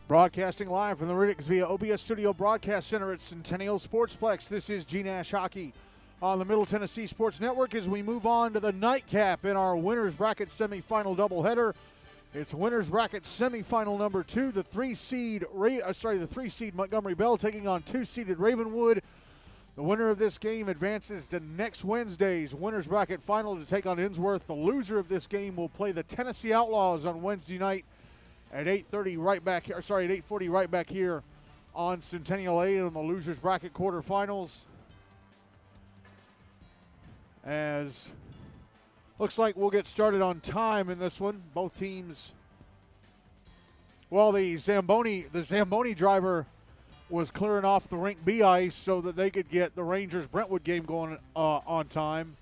Broadcasting live from the Riddicks via OBS Studio Broadcast Center at Centennial Sportsplex. This is GNASH Hockey on the Middle Tennessee Sports Network as we move on to the nightcap in our Winners Bracket semifinal doubleheader. It's Winners Bracket semifinal number 2. The three-seed Montgomery Bell taking on two-seeded Ravenwood. The winner of this game advances to next Wednesday's Winners Bracket final to take on Ensworth. The loser of this game will play the Tennessee Outlaws on Wednesday night at 8:40 right back here on Centennial 8 on the losers bracket quarterfinals. As looks like we'll get started on time in this one. Both teams, well, the Zamboni driver was clearing off the rink B ice so that they could get the Rangers-Brentwood game going on time.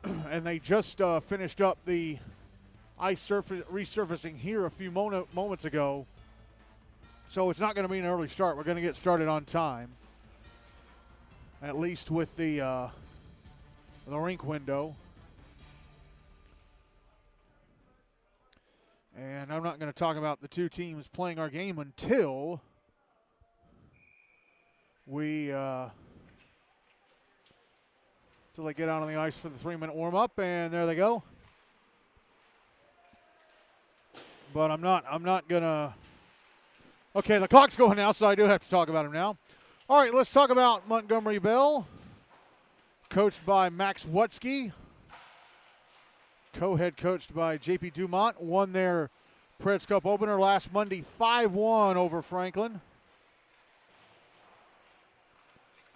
And they just finished up the ice resurfacing here a few moments ago. So it's not going to be an early start. We're going to get started on time, at least with the rink window. And I'm not going to talk about the two teams playing our game until they get out on the ice for the 3-minute warm-up, and there they go. But I'm not gonna. Okay, the clock's going now, so I do have to talk about him now. All right, let's talk about Montgomery Bell, coached by Max Wutsky, co-head coached by JP Dumont. Won their Preds Cup opener last Monday 5-1 over Franklin.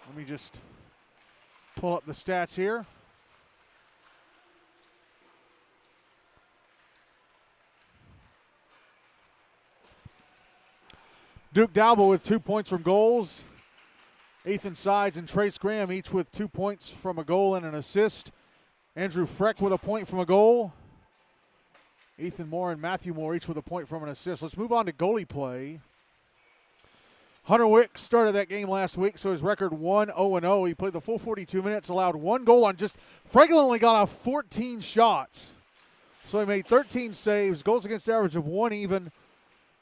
Let me just pull up the stats here. Duke Dalba with 2 points from goals. Ethan Sides and Trace Graham each with 2 points from a goal and an assist. Andrew Freck with a point from a goal. Ethan Moore and Matthew Moore each with a point from an assist. Let's move on to goalie play. Hunter Wick started that game last week, so his record 1-0-0. He played the full 42 minutes, allowed one goal on Franklin only got off 14 shots. So he made 13 saves, goals against average of 1 even.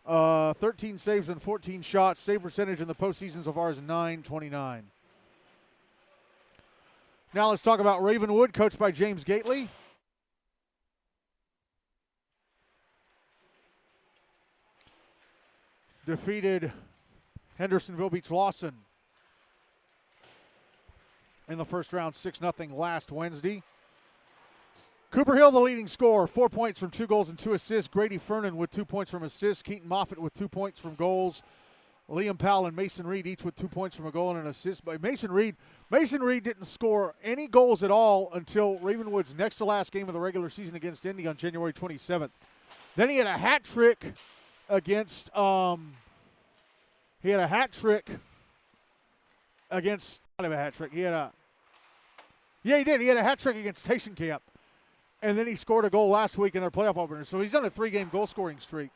13 saves and 14 shots. Save percentage in the postseason so far is .929. Now let's talk about Ravenwood, coached by James Gately. Defeated Hendersonville beats Lawson in the first round 6-0 last Wednesday. Cooper Hill, the leading scorer, 4 points from 2 goals and 2 assists. Grady Fernan with 2 points from assists. Keaton Moffitt with 2 points from goals. Liam Powell and Mason Reed each with 2 points from a goal and an assist. But Mason Reed didn't score any goals at all until Ravenwood's next to last game of the regular season against Indy on January 27th. Then he had a hat trick against He had a hat trick. He had a hat trick against Station Camp. And then he scored a goal last week in their playoff opener. So he's on a 3-game goal-scoring streak.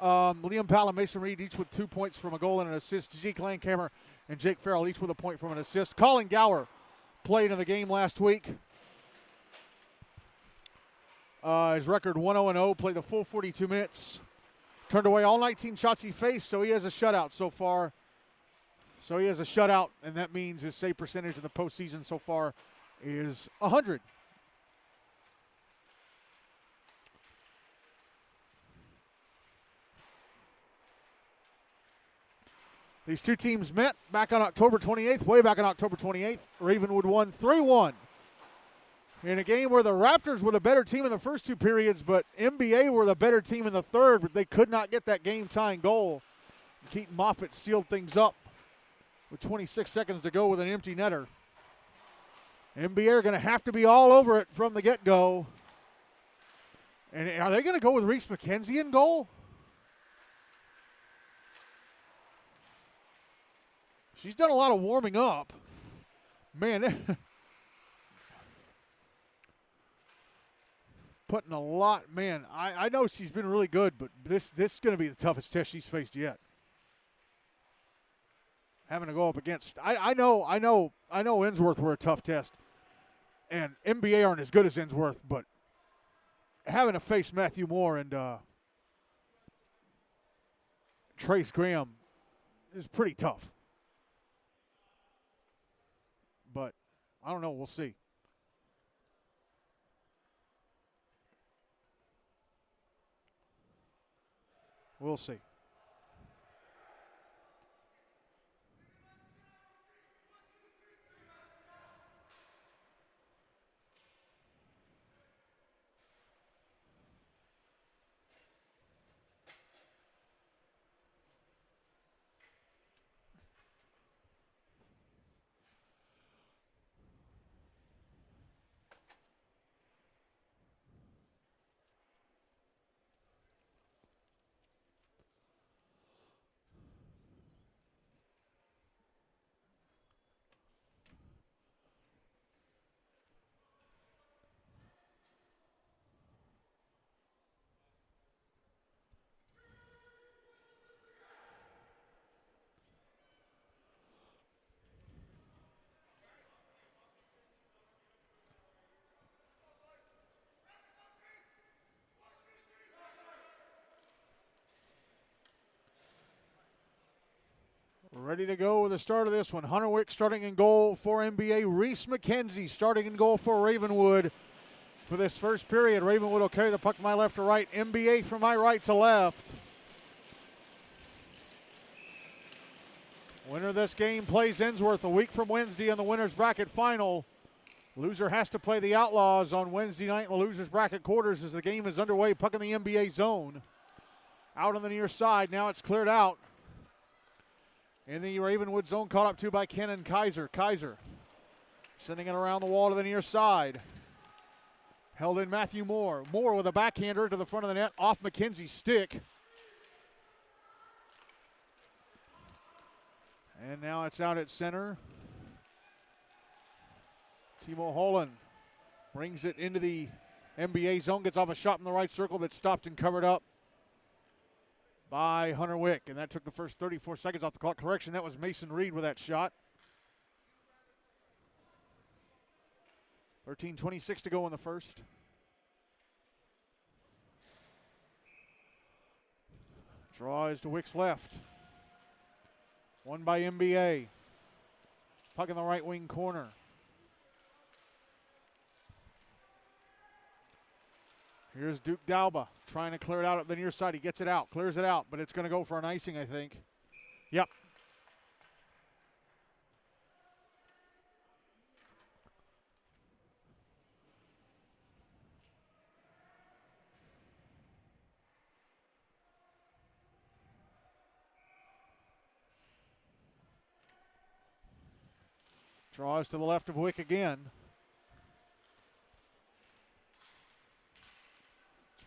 Liam Powell and Mason Reed each with 2 points from a goal and an assist. Zeke Landcamer and Jake Farrell each with a point from an assist. Colin Gower played in the game last week. His record 1-0-0, played the full 42 minutes. Turned away all 19 shots he faced, so he has a shutout so far. And that means his save percentage in the postseason so far is 100. These two teams met back on October 28th, way back on October 28th. Ravenwood won 3-1 in a game where the Raptors were the better team in the first 2 periods, but MBA were the better team in the third, but they could not get that game-tying goal. Keaton Moffitt sealed things up with 26 seconds to go with an empty netter. MBA are going to have to be all over it from the get-go. And are they going to go with Reese McKenzie in goal? She's done a lot of warming up. Man, putting a lot. Man, I know she's been really good, but this is going to be the toughest test she's faced yet. Having to go up against. I know Ensworth were a tough test, and MBA aren't as good as Ensworth, but having to face Matthew Moore and Trace Graham is pretty tough. But I don't know. We'll see. We'll see. Ready to go with the start of this one. Hunter Wick starting in goal for NBA. Reese McKenzie starting in goal for Ravenwood for this first period. Ravenwood will carry the puck to my left to right. NBA from my right to left. Winner of this game plays Ensworth a week from Wednesday in the winner's bracket final. Loser has to play the Outlaws on Wednesday night in the loser's bracket quarters as the game is underway. Puck in the NBA zone. Out on the near side. Now it's cleared out. In the Ravenwood zone, caught up to by Kenan Kaiser. Kaiser sending it around the wall to the near side. Held in Matthew Moore. Moore with a backhander to the front of the net off McKenzie's stick. And now it's out at center. Timo Holland brings it into the NBA zone, gets off a shot in the right circle that's stopped and covered up by Hunter Wick, and that took the first 34 seconds off the clock. Correction, that was Mason Reed with that shot. 13:26 to go in the first. Draw is to Wick's left. Won by NBA. Puck in the right wing corner. Here's Duke Dalba trying to clear it out at the near side. He gets it out, clears it out, but it's going to go for an icing, I think. Yep. Draws to the left of Wick again.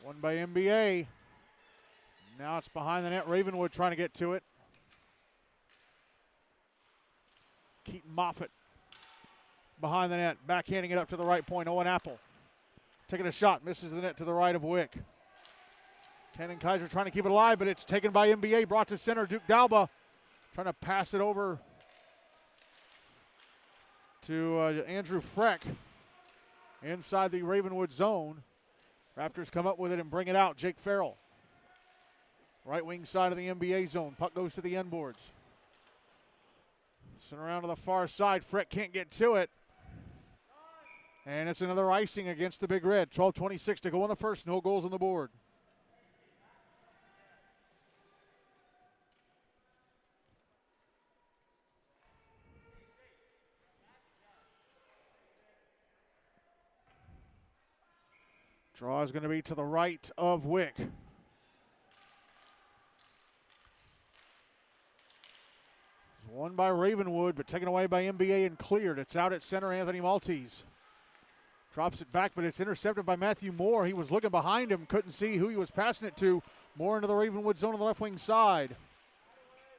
Won by NBA. Now it's behind the net. Ravenwood trying to get to it. Keaton Moffitt behind the net. Backhanding it up to the right point. Owen Apple taking a shot. Misses the net to the right of Wick. Kenan Kaiser trying to keep it alive, but it's taken by NBA. Brought to center. Duke Dalba trying to pass it over to Andrew Freck inside the Ravenwood zone. Raptors come up with it and bring it out. Jake Farrell. Right wing side of the NBA zone. Puck goes to the end boards. Sent around to the far side. Freck can't get to it. And it's another icing against the Big Red. 12:26 to go in the first. No goals on the board. Draw is going to be to the right of Wick. It's won by Ravenwood, but taken away by NBA and cleared. It's out at center, Anthony Maltese. Drops it back, but it's intercepted by Matthew Moore. He was looking behind him, couldn't see who he was passing it to. Moore into the Ravenwood zone on the left wing side.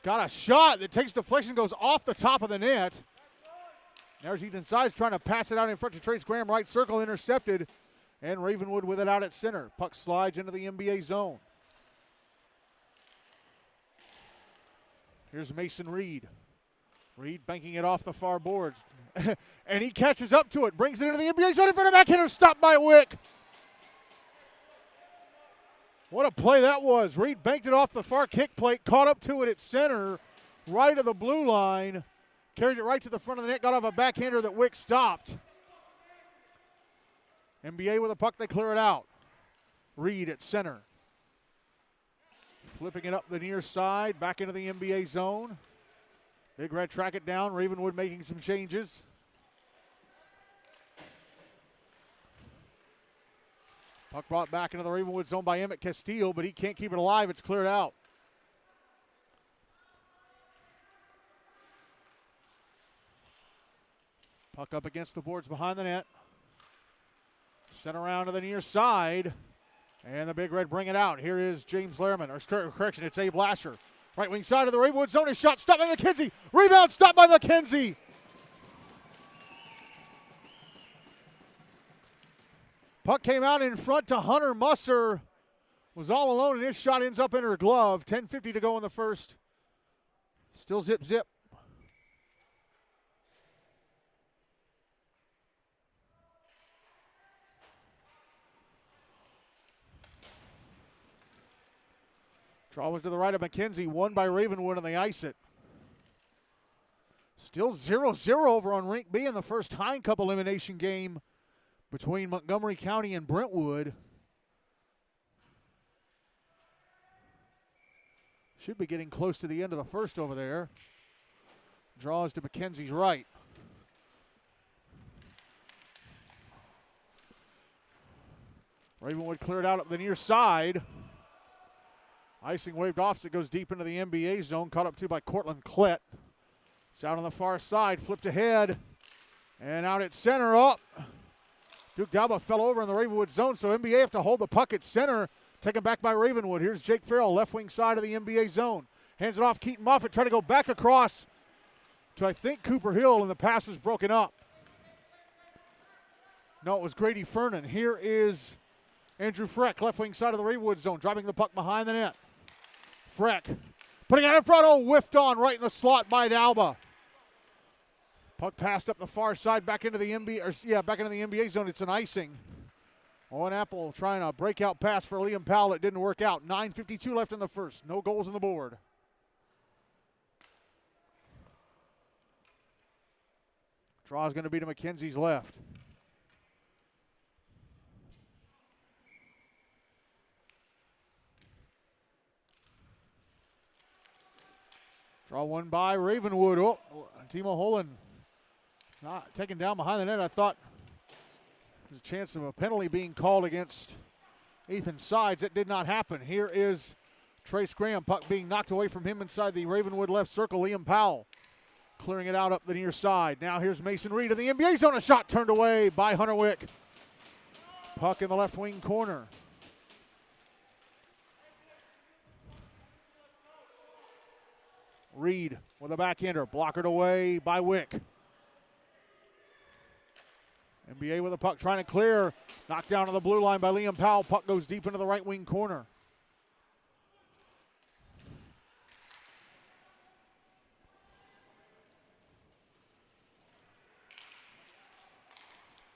Got a shot that takes deflection, goes off the top of the net. There's Ethan Sides trying to pass it out in front to Trace Graham, right circle, intercepted. And Ravenwood with it out at center. Puck slides into the NBA zone. Here's Mason Reed. Reed banking it off the far boards. And he catches up to it. Brings it into the NBA zone in front of backhander. Stopped by Wick. What a play that was. Reed banked it off the far kick plate, caught up to it at center, right of the blue line, carried it right to the front of the net, got off a backhander that Wick stopped. NBA with a puck, they clear it out. Reed at center. Flipping it up the near side, back into the NBA zone. Big Red track it down, Ravenwood making some changes. Puck brought back into the Ravenwood zone by Emmett Castile, but he can't keep it alive. It's cleared out. Puck up against the boards behind the net. Sent around to the near side. And the Big Red bring it out. Here is James Lehrman. Or correction, it's Abe Lasher. Right wing side of the Ravenwood zone. His shot stopped by McKenzie. Rebound stopped by McKenzie. Puck came out in front to Hunter Musser. Was all alone, and his shot ends up in her glove. 10:50 to go in the first. Still zip, zip. Draw was to the right of McKenzie. Won by Ravenwood, and they ice it. Still 0-0 over on Rink B in the first Tyne Cup elimination game between Montgomery County and Brentwood. Should be getting close to the end of the first over there. Draws to McKenzie's right. Ravenwood cleared out up the near side. Icing waved off as it goes deep into the NBA zone. Caught up to by Cortland Klett. It's out on the far side. Flipped ahead. And out at center. Up. Duke Dalba fell over in the Ravenwood zone, so NBA have to hold the puck at center. Taken back by Ravenwood. Here's Jake Farrell, left wing side of the NBA zone. Hands it off. Keaton Moffitt trying to go back across to, I think, Cooper Hill, and the pass was broken up. No, it was Grady Fernan. Here is Andrew Freck, left wing side of the Ravenwood zone, dropping the puck behind the net. Freck putting it in front. Oh, whiffed on right in the slot by Dalba. Puck passed up the far side, back into the NBA zone. It's an icing. Owen Apple trying a breakout pass for Liam Powell. It didn't work out. 9:52 left in the first. No goals on the board. Draw is going to be to McKenzie's left. Draw one by Ravenwood. Oh, Timo Holland not taken down behind the net. I thought there's a chance of a penalty being called against Ethan Sides. It did not happen. Here is Trace Graham. Puck being knocked away from him inside the Ravenwood left circle. Liam Powell clearing it out up the near side. Now here's Mason Reed in the NBA zone. A shot turned away by Hunter Wick. Puck in the left wing corner. Reed with a backhander. Blockered away by Wick. NBA with a puck trying to clear. Knocked down to the blue line by Liam Powell. Puck goes deep into the right wing corner.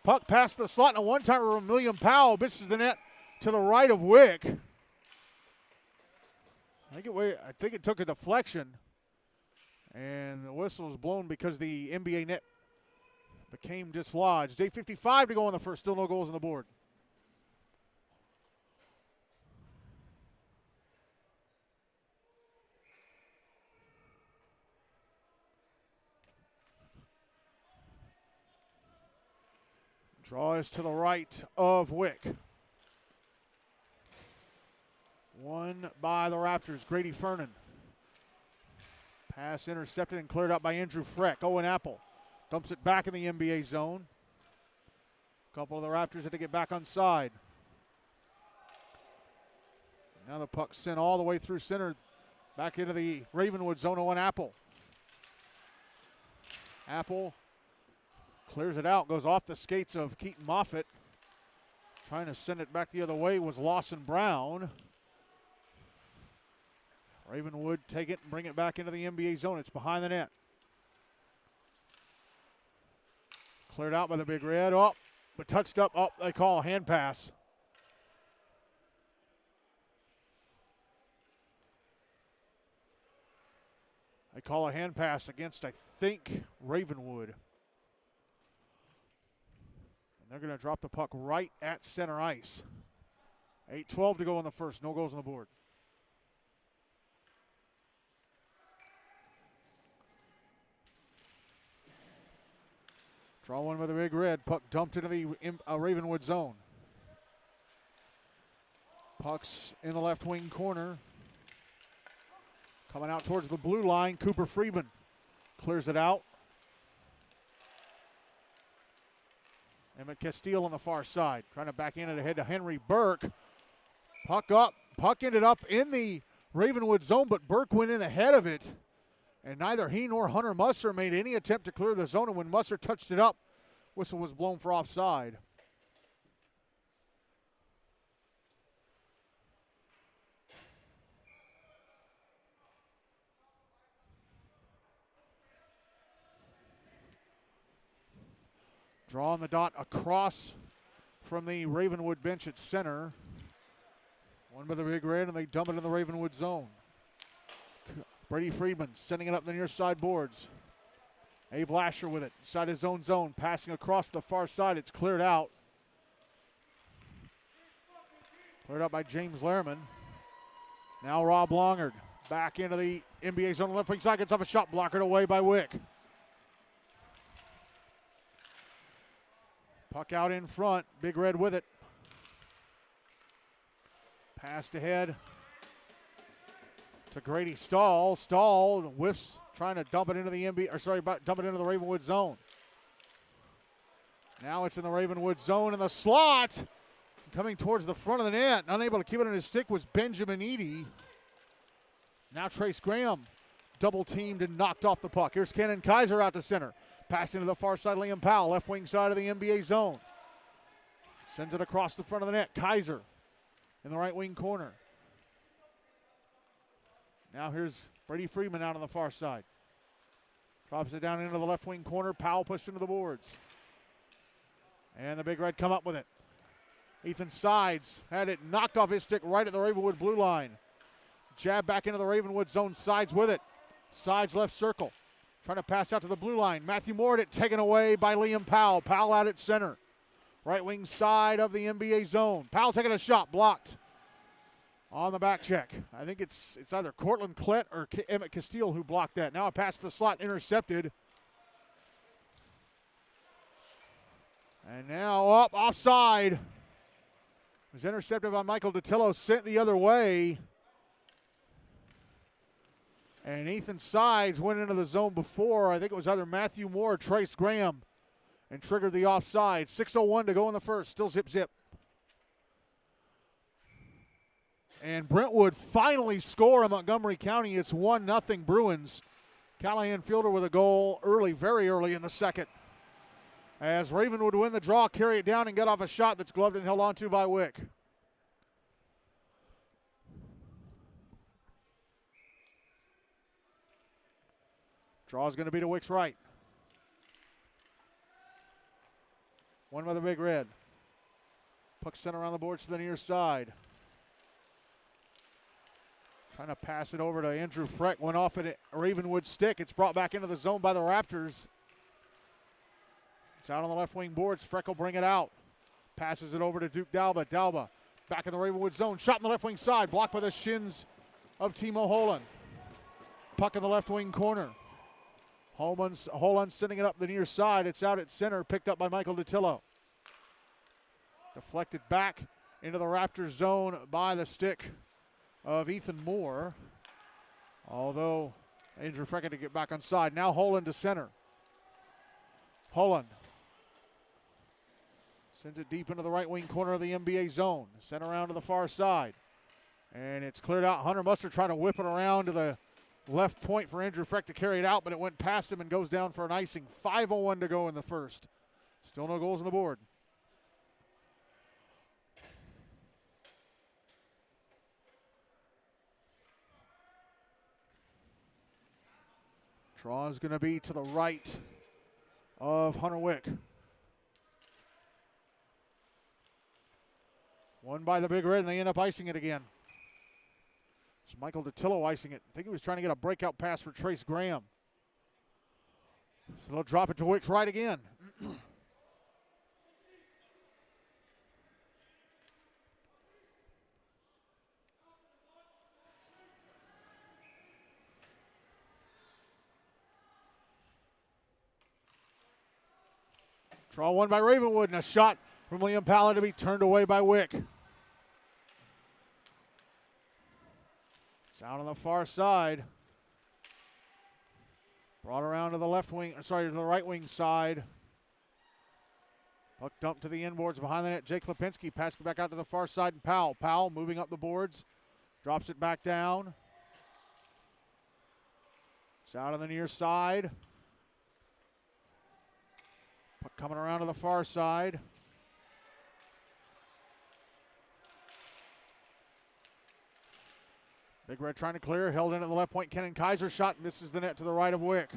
Puck past the slot, and a one-timer from William Powell. Misses the net to the right of Wick. I think it took a deflection. And the whistle is blown because the NBA net became dislodged. 8:55 to go in the first. Still no goals on the board. Draw is to the right of Wick. Won by the Raptors. Grady Fernan. Pass intercepted and cleared out by Andrew Freck. Owen Apple dumps it back in the NBA zone. A couple of the Raptors had to get back on side. Now the puck sent all the way through center, back into the Ravenwood zone. Owen Apple. Apple clears it out, goes off the skates of Keaton Moffitt. Trying to send it back the other way was Lawson Brown. Ravenwood take it and bring it back into the NBA zone. It's behind the net. Cleared out by the Big Red. Oh, but touched up. Oh, they call a hand pass. call a hand pass against, I think, Ravenwood. And they're going to drop the puck right at center ice. 8:12 to go in the first. No goals on the board. Draw one by the Big Red. Puck dumped into the Ravenwood zone. Puck's in the left wing corner. Coming out towards the blue line, Cooper Freeman clears it out. Emmett Castile on the far side, trying to back in it ahead to Henry Burke. Puck up. Puck ended up in the Ravenwood zone, but Burke went in ahead of it. And neither he nor Hunter Musser made any attempt to clear the zone. And when Musser touched it up, whistle was blown for offside. Draw on the dot across from the Ravenwood bench at center. One by the Big Red, and they dump it in the Ravenwood zone. Brady Friedman sending it up the near side boards. Abe Lasher with it inside his own zone, passing across the far side. It's cleared out. Cleared out by James Lehrman. Now Rob Longard back into the NBA zone. Left wing side, gets off a shot, blockered away by Wick. Puck out in front, Big Red with it. Passed ahead to Grady Stahl. Stahl whiffs, trying to dump it into the dump it into the Ravenwood zone. Now it's in the Ravenwood zone in the slot. Coming towards the front of the net, unable to keep it in his stick was Benjamin Eady. Now Trace Graham double teamed and knocked off the puck. Here's Kenan Kaiser out to center. Pass into the far side, Liam Powell, left wing side of the NBA zone. Sends it across the front of the net. Kaiser in the right wing corner. Now here's Brady Freeman out on the far side. Drops it down into the left wing corner. Powell pushed into the boards. And the Big Red come up with it. Ethan Sides had it knocked off his stick right at the Ravenwood blue line. Jab back into the Ravenwood zone. Sides with it. Sides left circle. Trying to pass out to the blue line. Matthew Moore it taken away by Liam Powell. Powell out at center. Right wing side of the NBA zone. Powell taking a shot, blocked on the back check. I think it's either Cortland Klett or Emmett Castile who blocked that. Now a pass to the slot, intercepted. And now up, offside. It was intercepted by Michael Datillo, sent the other way. And Ethan Sides went into the zone before. I think it was either Matthew Moore or Trace Graham and triggered the offside. 6:01 to go in the first. Still zip. And Brentwood finally score in Montgomery County. It's 1-0 Bruins. Callahan Fielder with a goal early, very early in the second. As Ravenwood win the draw, carry it down and get off a shot that's gloved and held onto by Wick. Draw is going to be to Wick's right. One by the Big Red. Puck center around the boards to the near side. Trying to pass it over to Andrew Freck. Went off at Ravenwood's stick. It's brought back into the zone by the Raptors. It's out on the left wing boards. Freck will bring it out. Passes it over to Duke Dalba. Dalba back in the Ravenwood zone. Shot in the left wing side. Blocked by the shins of Timo Holland. Puck in the left wing corner. Holland sending it up the near side. It's out at center. Picked up by Michael Datillo. Deflected back into the Raptors zone by the stick of Ethan Moore. Although Andrew Freck had to get back on side. Now Holland to center. Holland sends it deep into the right wing corner of the NBA zone. Sent around to the far side. And it's cleared out. Hunter Musser trying to whip it around to the left point for Andrew Freck to carry it out, but it went past him and goes down for an icing. 5:01 to go in the first. Still no goals on the board. Draw is going to be to the right of Hunter Wick. One by the Big Red, and they end up icing it again. It's Michael DiTillo icing it. I think he was trying to get a breakout pass for Trace Graham. So they'll drop it to Wicks right again. Draw one by Ravenwood, and a shot from Liam Palla to be turned away by Wick. It's out on the far side. Brought around to the to the right wing side. Puck dumped to the inboards behind the net. Jake Lipinski passing back out to the far side, and Powell. Powell moving up the boards. Drops it back down. It's out on the near side. Puck coming around to the far side. Big Red trying to clear. Held in at the left point. Kenan Kaiser shot. Misses the net to the right of Wick.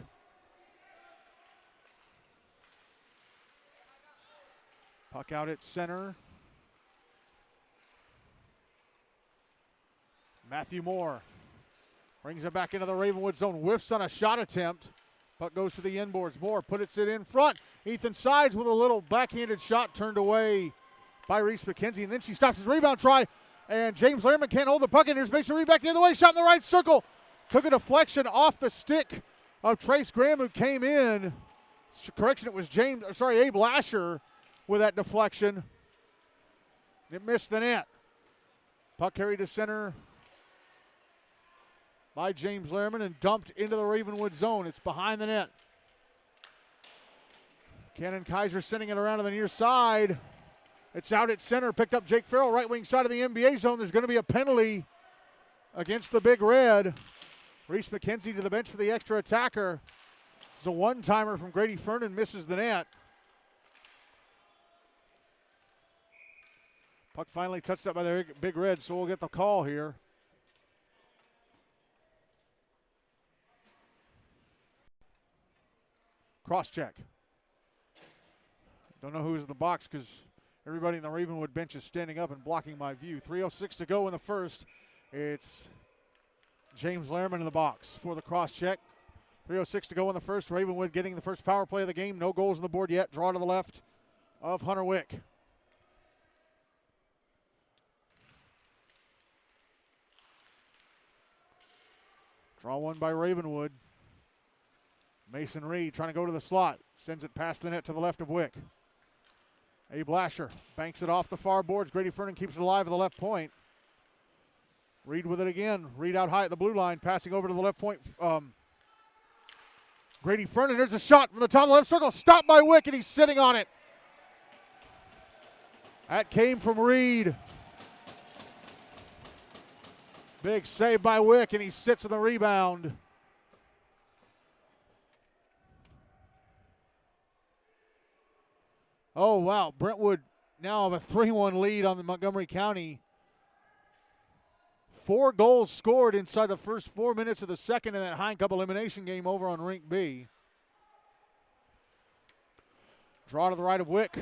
Puck out at center. Matthew Moore brings it back into the Ravenwood zone. Whiffs on a shot attempt. Puck goes to the inboards. Moore puts it in front. Ethan Sides with a little backhanded shot turned away by Reese McKenzie. And then she stops his rebound try. And James Lehrman can't hold the puck in. Here's Mason Reed back the other way. Shot in the right circle. Took a deflection off the stick of Trace Graham, who came in. Correction, it was Abe Lasher with that deflection. It missed the net. Puck carried to center by James Lehrman and dumped into the Ravenwood zone. It's behind the net. Kenan Kaiser sending it around to the near side. It's out at center. Picked up Jake Farrell, right wing side of the NBA zone. There's going to be a penalty against the Big Red. Reese McKenzie to the bench for the extra attacker. It's a one-timer from Grady Fernan, misses the net. Puck finally touched up by the Big Red, so we'll get the call here. Cross-check. Don't know who's in the box because everybody in the Ravenwood bench is standing up and blocking my view. 3:06 to go in the first. It's James Lehrman in the box for the cross-check. 3:06 to go in the first. Ravenwood getting the first power play of the game. No goals on the board yet. Draw to the left of Hunter Wick. Draw one by Ravenwood. Mason Reed trying to go to the slot. Sends it past the net to the left of Wick. Abe Lasher banks it off the far boards. Grady Fernan keeps it alive at the left point. Reed with it again. Reed out high at the blue line. Passing over to the left point. Grady Fernan. There's a shot from the top of the left circle. Stopped by Wick, and he's sitting on it. That came from Reed. Big save by Wick, and he sits in the rebound. Oh, wow. Brentwood now have a 3-1 lead on the Montgomery County. 4 goals scored inside the first 4 minutes of the second in that Hein Cup elimination game over on Rink B. Draw to the right of Wick.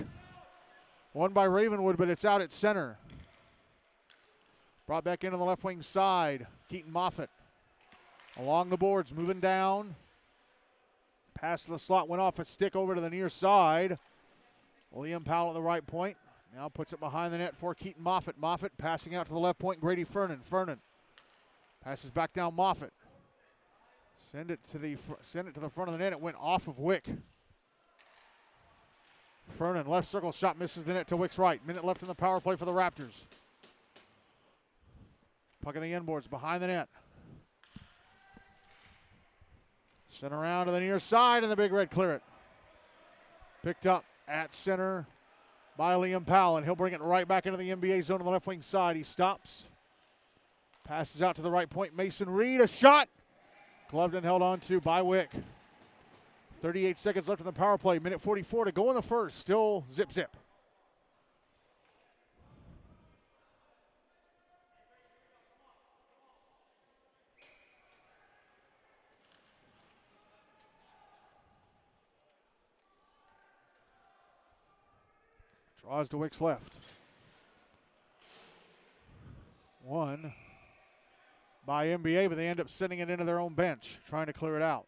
One by Ravenwood, but it's out at center. Brought back into the left wing side. Keaton Moffitt along the boards, moving down. Pass to the slot, went off a stick over to the near side. Liam Powell at the right point. Now puts it behind the net for Keaton Moffitt. Moffitt passing out to the left point. Grady Fernan. Fernan passes back down Moffitt. Send it to the front of the net. It went off of Wick. Fernan, left circle shot, misses the net to Wick's right. Minute left in the power play for the Raptors. Puck in the inboards, behind the net. Sent around to the near side, and the Big Red clear it. Picked up at center by Liam Powell, and he'll bring it right back into the NBA zone on the left wing side. He stops. Passes out to the right point. Mason Reed, a shot. Gloved and held on to by Wick. 38 seconds left in the power play. Minute 44 to go in the first. Still zip. Draws to Wick's left. One. by NBA, but they end up sending it into their own bench, trying to clear it out.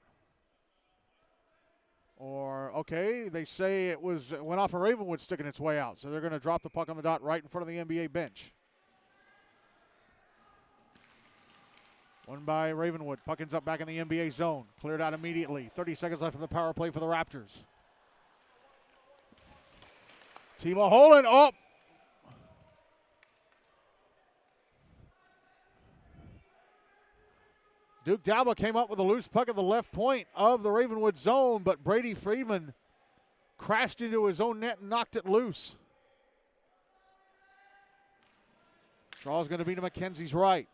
Or, okay, they say it went off of Ravenwood sticking its way out, so they're going to drop the puck on the dot right in front of the NBA bench. One by Ravenwood. Puck ends up back in the NBA zone. Cleared out immediately. 30 seconds left of the power play for the Raptors. Timo Holland. Oh! Duke Dalba came up with a loose puck at the left point of the Ravenwood zone, but Brady Friedman crashed into his own net and knocked it loose. Draw is going to be to McKenzie's right.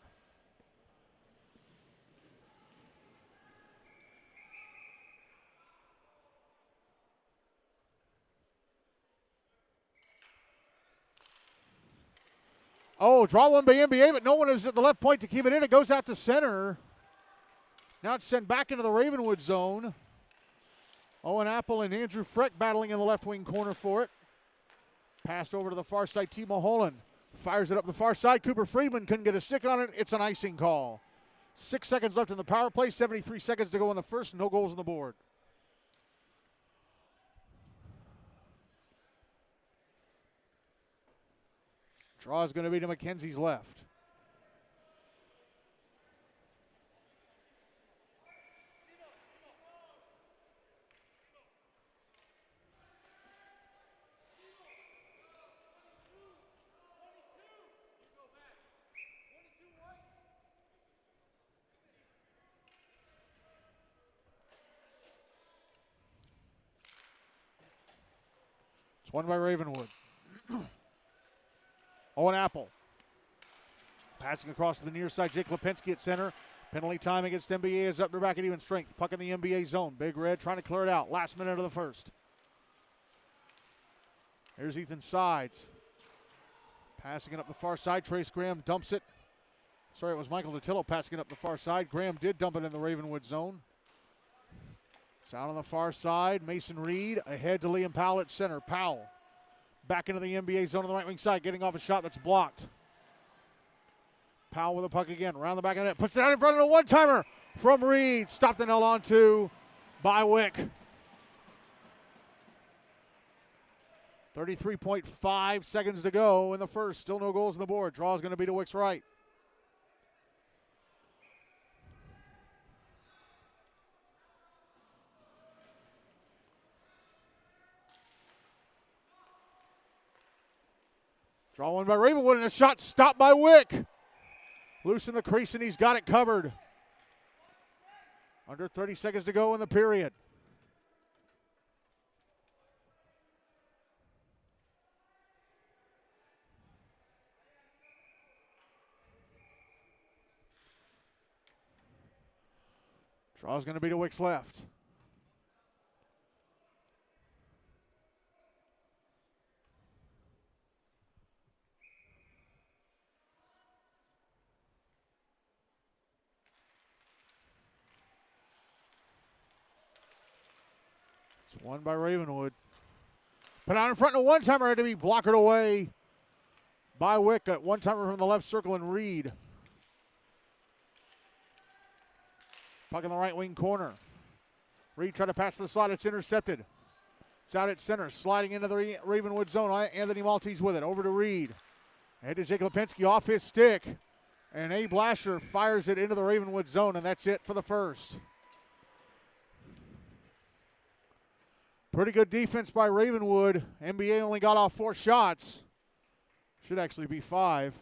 Oh, draw one by NBA, but no one is at the left point to keep it in. It goes out to center. Now it's sent back into the Ravenwood zone. Owen Apple and Andrew Freck battling in the left wing corner for it. Passed over to the far side. Timo Holland fires it up the far side. Cooper Friedman couldn't get a stick on it. It's an icing call. 6 seconds left in the power play. 73 seconds to go in the first. No goals on the board. Draw is going to be to McKenzie's left. It's won by Ravenwood. Owen Apple. Passing across to the near side. Jake Lipinski at center. Penalty time against NBA is up. They're back at even strength. Puck in the NBA zone. Big Red trying to clear it out. Last minute of the first. Here's Ethan Sides. Passing it up the far side. Trace Graham dumps it. Sorry, it was Michael Datillo passing it up the far side. Graham did dump it in the Ravenwood zone. It's out on the far side. Mason Reed ahead to Liam Powell at center. Powell back into the NBA zone on the right wing side, getting off a shot that's blocked. Powell with the puck again, around the back of the net, puts it out in front of a one-timer from Reed. Stopped and held on to by Wick. 33.5 seconds to go in the first. Still no goals on the board. Draw is going to be to Wick's right. Draw one by Ravenwood, and a shot stopped by Wick. Loose in the crease, and he's got it covered. Under 30 seconds to go in the period. Draw is going to be to Wick's left. One by Ravenwood. Put out in front, and a one-timer had to be blocked away by Wick. A one-timer from the left circle and Reed. Puck in the right wing corner. Reed tried to pass to the slot. It's intercepted. It's out at center. Sliding into the Ravenwood zone. Anthony Maltese with it. Over to Reed. Ahead to Jake Lipinski off his stick. And Abe Lasher fires it into the Ravenwood zone, and that's it for the first. Pretty good defense by Ravenwood. NBA only got off 4 shots. Should actually be 5.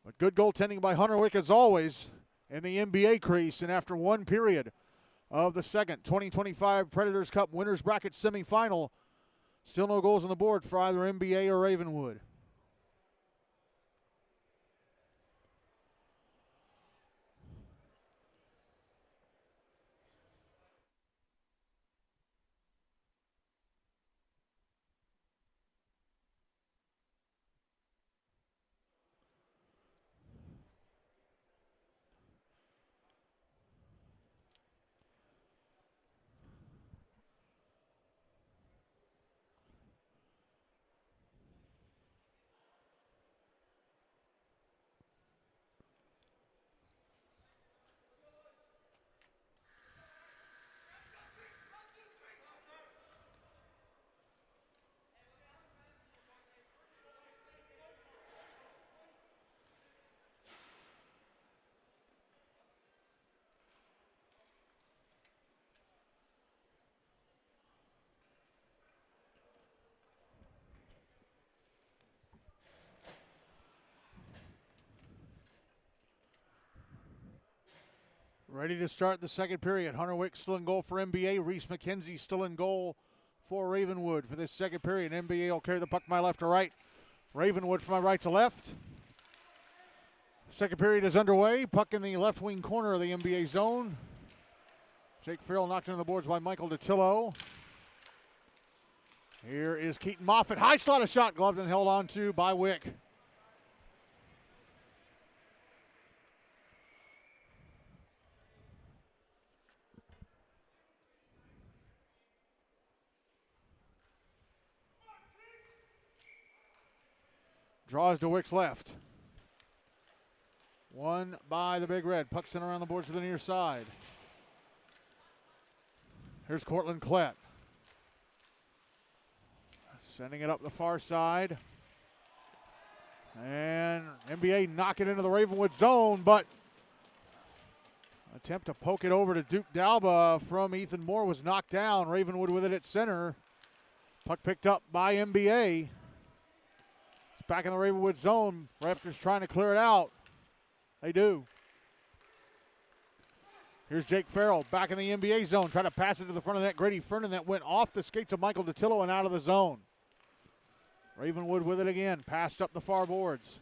But good goaltending by Hunter Wick as always in the NBA crease. And after one period of the second 2025 Predators Cup Winners Bracket semifinal, still no goals on the board for either NBA or Ravenwood. Ready to start the second period. Hunter Wick still in goal for MBA. Reese McKenzie still in goal for Ravenwood for this second period. MBA will carry the puck from my left to right. Ravenwood from my right to left. Second period is underway. Puck in the left wing corner of the MBA zone. Jake Farrell knocked into the boards by Michael DeTillo. Here is Keaton Moffitt. High slot a shot, gloved and held on to by Wick. Draws to Wick's left. One by the Big Red. Puck sent around the boards to the near side. Here's Cortland Klett. Sending it up the far side. And NBA knock it into the Ravenwood zone, but attempt to poke it over to Duke Dalba from Ethan Moore was knocked down. Ravenwood with it at center. Puck picked up by NBA. It's back in the Ravenwood zone. Raptors trying to clear it out. They do. Here's Jake Farrell back in the NBA zone. Trying to pass it to the front of the net. Grady Fernan that went off the skates of Michael DeTillo and out of the zone. Ravenwood with it again. Passed up the far boards.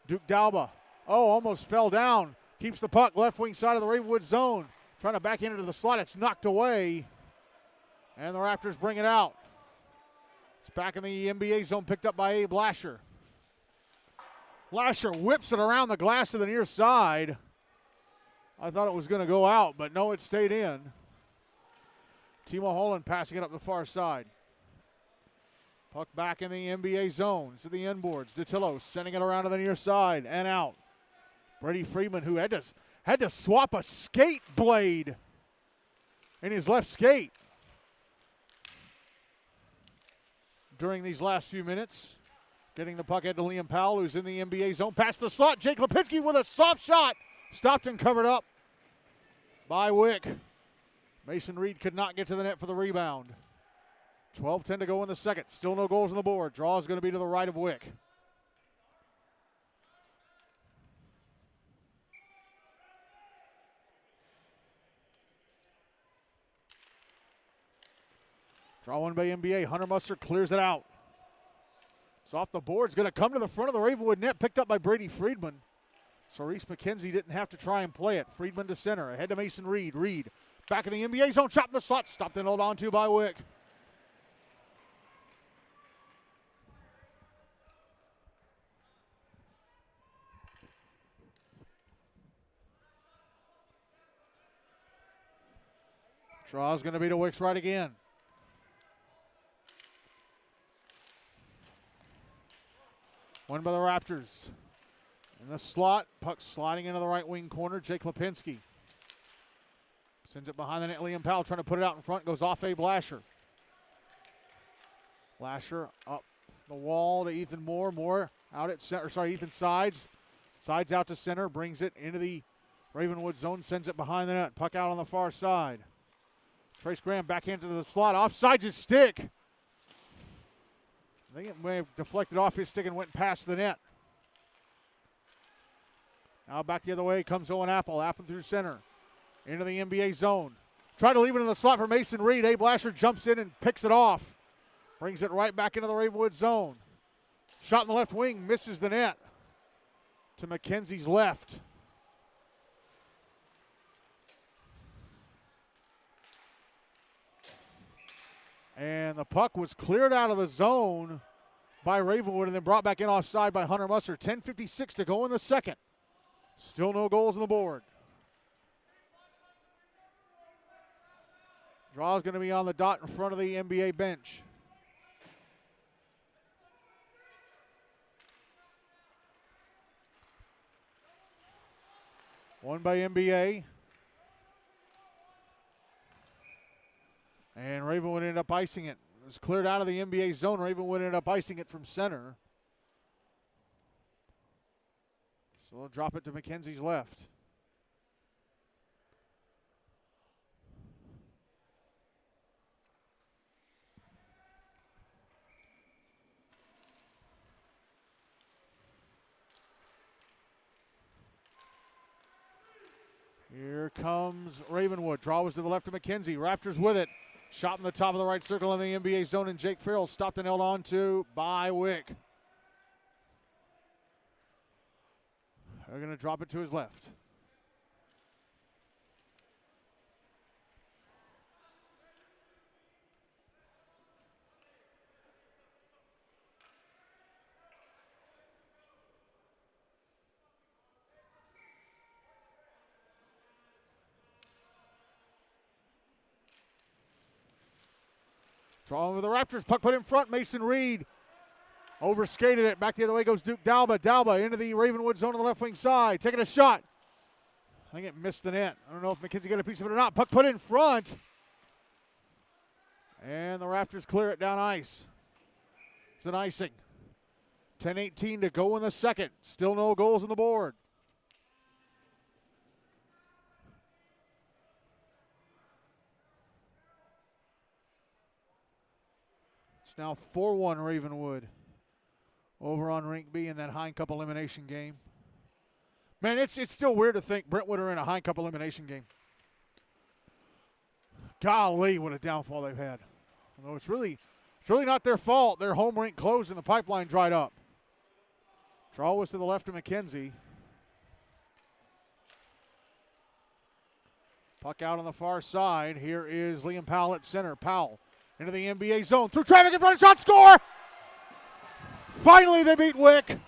Duke Dalba. Oh, almost fell down. Keeps the puck left wing side of the Ravenwood zone. Trying to back into the slot. It's knocked away. And the Raptors bring it out. It's back in the NBA zone, picked up by Abe Lasher. Lasher whips it around the glass to the near side. I thought it was going to go out, but no, it stayed in. Timo Holland passing it up the far side. Puck back in the NBA zone to the end boards. DeTillo sending it around to the near side and out. Brady Friedman, who had to swap a skate blade in his left skate during these last few minutes. Getting the puck out to Liam Powell, who's in the NBA zone. Past the slot. Jake Lipinski with a soft shot. Stopped and covered up by Wick. Mason Reed could not get to the net for the rebound. 12-10 to go in the second. Still no goals on the board. Draw is going to be to the right of Wick. Draw one by NBA. Hunter Mustard clears it out. It's off the board. It's going to come to the front of the Ravenwood net. Picked up by Brady Friedman. So Reese McKenzie didn't have to try and play it. Friedman to center. Ahead to Mason Reed. Reed back in the NBA zone. Chopped the slot. Stopped and held on to by Wick. Draw is going to be to Wick's right again. One by the Raptors. In the slot, puck sliding into the right wing corner. Jake Lipinski sends it behind the net. Liam Powell trying to put it out in front. Goes off Abe Lasher. Lasher up the wall to Ethan Moore. Moore out at center. Ethan Sides. Sides out to center. Brings it into the Ravenwood zone. Sends it behind the net. Puck out on the far side. Trace Graham back into the slot. Offsides his stick. I think it may have deflected off his stick and went past the net. Now back the other way comes Owen Apple. Apple through center. Into the NBA zone. Try to leave it in the slot for Mason Reed. Abe Lasher jumps in and picks it off. Brings it right back into the Ravenwood zone. Shot in the left wing. Misses the net. To McKenzie's left. And the puck was cleared out of the zone by Ravenwood and then brought back in offside by Hunter Mustard. 10:56 to go in the second. Still no goals on the board. Draw is going to be on the dot in front of the NBA bench. One by NBA. And Ravenwood ended up icing it. It was cleared out of the NBA zone. Ravenwood ended up icing it from center. So they'll drop it to McKenzie's left. Here comes Ravenwood. Draw was to the left of McKenzie. Raptors with it. Shot in the top of the right circle in the NBA zone, and Jake Farrell stopped and held on to by Wick. They're going to drop it to his left. Drawing with the Raptors. Puck put in front. Mason Reed overskated it. Back the other way goes Duke Dalba. Dalba into the Ravenwood zone on the left wing side. Taking a shot. I think it missed the net. I don't know if McKenzie got a piece of it or not. Puck put in front. And the Raptors clear it down ice. It's an icing. 10:18 to go in the second. Still no goals on the board. It's now 4-1 Ravenwood over on Rink B in that Hein Cup elimination game. Man, it's still weird to think Brentwood are in a Hein Cup elimination game. Golly, what a downfall they've had. Although it's really not their fault. Their home rink closed and the pipeline dried up. Draw was to the left of McKenzie. Puck out on the far side. Here is Liam Powell at center. Powell into the NBA zone. Through traffic in front of shot, score! Finally they beat Wick.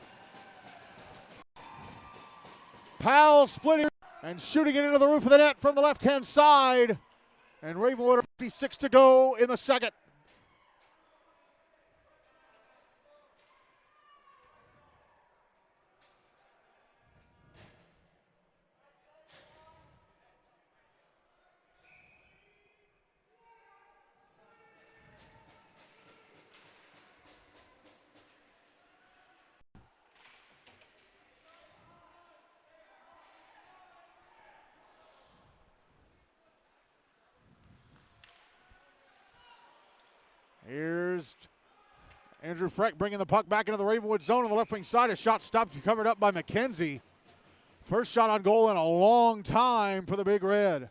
Powell splitting and shooting it into the roof of the net from the left-hand side. And Ravenwood are 56 to go in the second. Here's Andrew Freck bringing the puck back into the Ravenwood zone on the left wing side. A shot stopped, covered up by McKenzie. First shot on goal in a long time for the Big Red.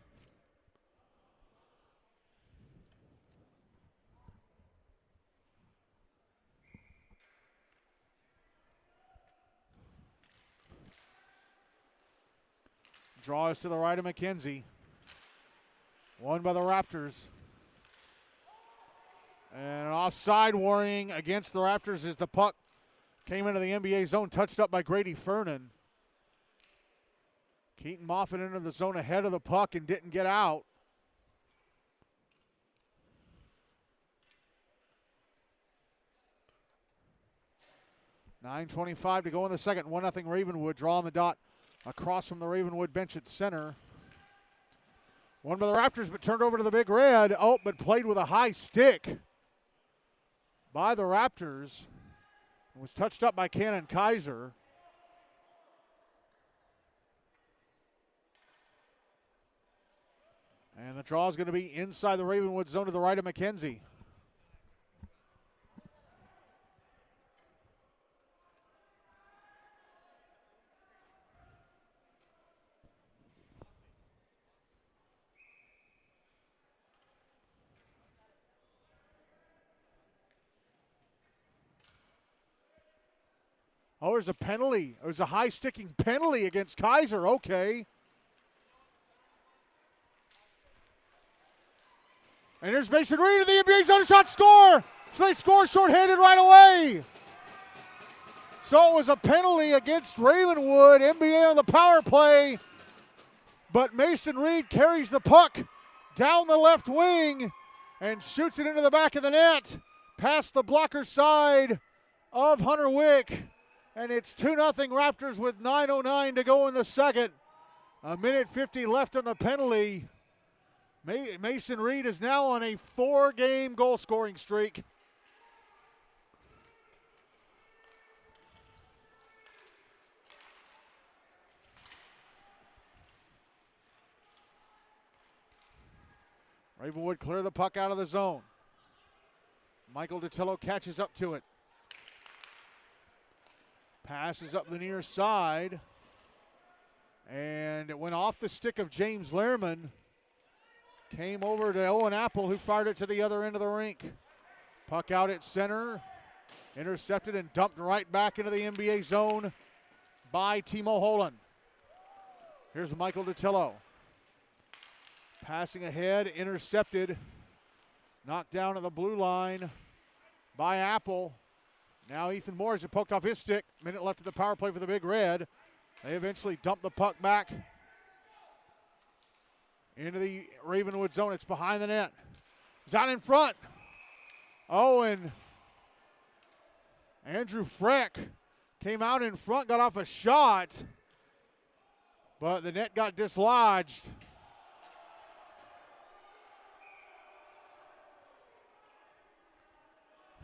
Draw is to the right of McKenzie. Won by the Raptors. And an offside warning against the Raptors as the puck came into the NBA zone, touched up by Grady Fernan. Keaton Moffitt into the zone ahead of the puck and didn't get out. .9:25 to go in the second. 1-0 Ravenwood. Draw on the dot across from the Ravenwood bench at center. Won by the Raptors, but turned over to the Big Red. Oh, but played with a high stick by the Raptors. It was touched up by Cannon Kaiser. And the draw is going to be inside the Ravenwood zone to the right of McKenzie. Oh, there's a penalty. There's a high-sticking penalty against Kaiser. Okay. And there's Mason Reed in the NBA zone. Shot, score! So they score shorthanded right away. So it was a penalty against Ravenwood. NBA on the power play. But Mason Reed carries the puck down the left wing and shoots it into the back of the net. Past the blocker side of Hunter Wick. And it's 2-0 Raptors with 9:09 to go in the second. 1:50 left on the penalty. Mason Reed is now on a 4-game goal-scoring streak. Ravenwood clear the puck out of the zone. Michael DiTillo catches up to it. Passes up the near side. And it went off the stick of James Lehrman. Came over to Owen Apple, who fired it to the other end of the rink. Puck out at center. Intercepted and dumped right back into the NBA zone by Timo Holland. Here's Michael DiTillo. Passing ahead, intercepted. Knocked down to the blue line by Apple. Now Ethan Morris had poked off his stick. Minute left of the power play for the Big Red. They eventually dump the puck back into the Ravenwood zone. It's behind the net. It's out in front. Oh, and Andrew Freck came out in front, got off a shot, but the net got dislodged.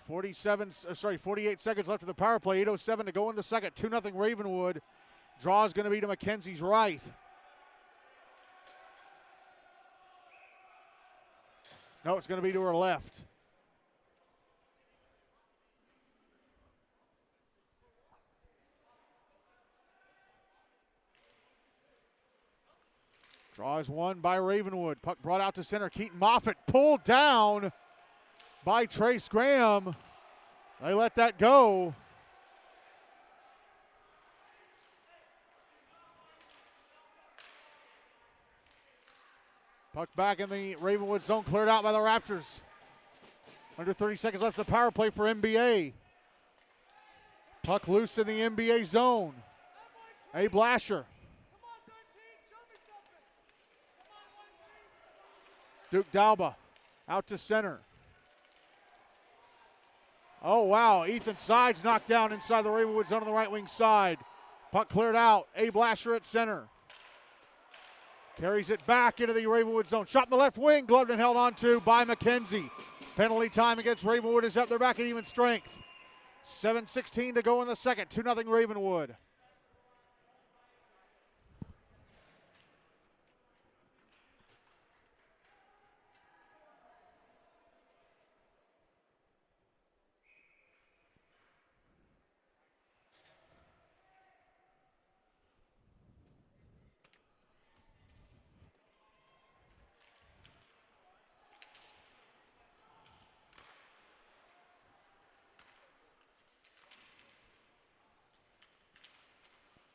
.48 seconds left of the power play. 8:07 to go in the second. 2-0 Ravenwood. Draw is going to be to McKenzie's right. No, it's going to be to her left. Draw is won by Ravenwood. Puck brought out to center. Keaton Moffitt pulled down by Trace Graham. They let that go. Puck back in the Ravenwood zone, cleared out by the Raptors. Under 30 seconds left of the power play for NBA. Puck loose in the NBA zone. Abe Lasher. Duke Dalba out to center. Oh, wow. Ethan Sides knocked down inside the Ravenwood zone on the right wing side. Puck cleared out. Abe Lasher at center. Carries it back into the Ravenwood zone. Shot in the left wing. Gloved and held on to by McKenzie. Penalty time against Ravenwood is up. They're back at even strength. 7:16 to go in the second. 2-0 Ravenwood.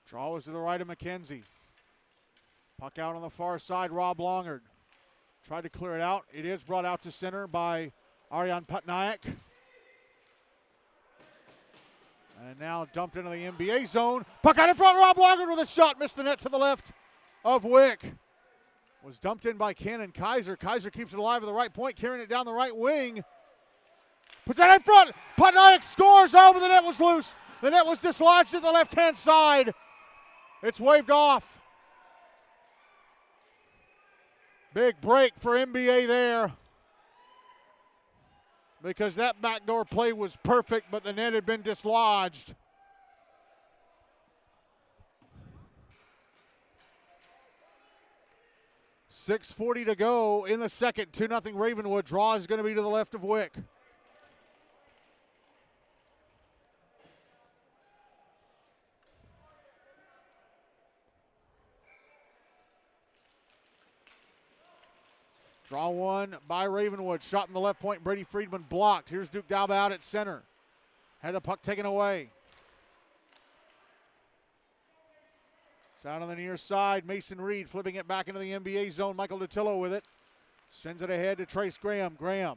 Draw was to the right of McKenzie. Puck out on the far side, Rob Longard. Tried to clear it out. It is brought out to center by Aryan Putnaik. And now dumped into the NBA zone. Puck out in front, Rob Longard with a shot. Missed the net to the left of Wick. Was dumped in by Cannon Kaiser. Kaiser keeps it alive at the right point, carrying it down the right wing. Puts that in front. Putnaik scores. Oh, but the net was loose. The net was dislodged at the left-hand side. It's waved off. Big break for NBA there. Because that backdoor play was perfect, but the net had been dislodged. .640 to go in the second. 2-0 Ravenwood. Draw is going to be to the left of Wick. Draw one by Ravenwood. Shot in the left point. Brady Friedman blocked. Here's Duke Dalba out at center. Had the puck taken away. It's out on the near side. Mason Reed flipping it back into the NBA zone. Michael DiTillo with it. Sends it ahead to Trace Graham. Graham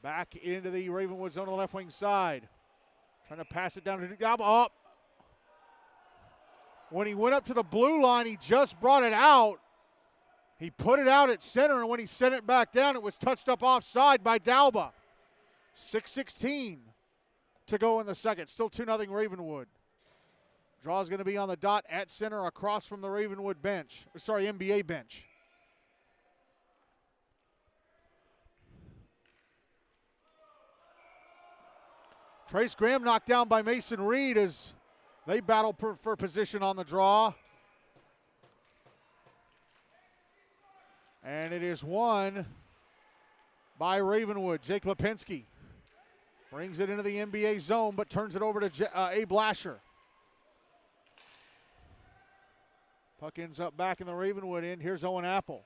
back into the Ravenwood zone on the left wing side. Trying to pass it down to Duke Dalba. Up. When he went up to the blue line, he just brought it out. He put it out at center, and when he sent it back down, it was touched up offside by Dalba. 6:16 to go in the second. Still 2-0 Ravenwood. Draw is going to be on the dot at center across from the Ravenwood bench. NBA bench. Trace Graham knocked down by Mason Reed as they battle for position on the draw. And it is won by Ravenwood. Jake Lipinski brings it into the NBA zone, but turns it over to Abe Lasher. Puck ends up back in the Ravenwood end. Here's Owen Apple.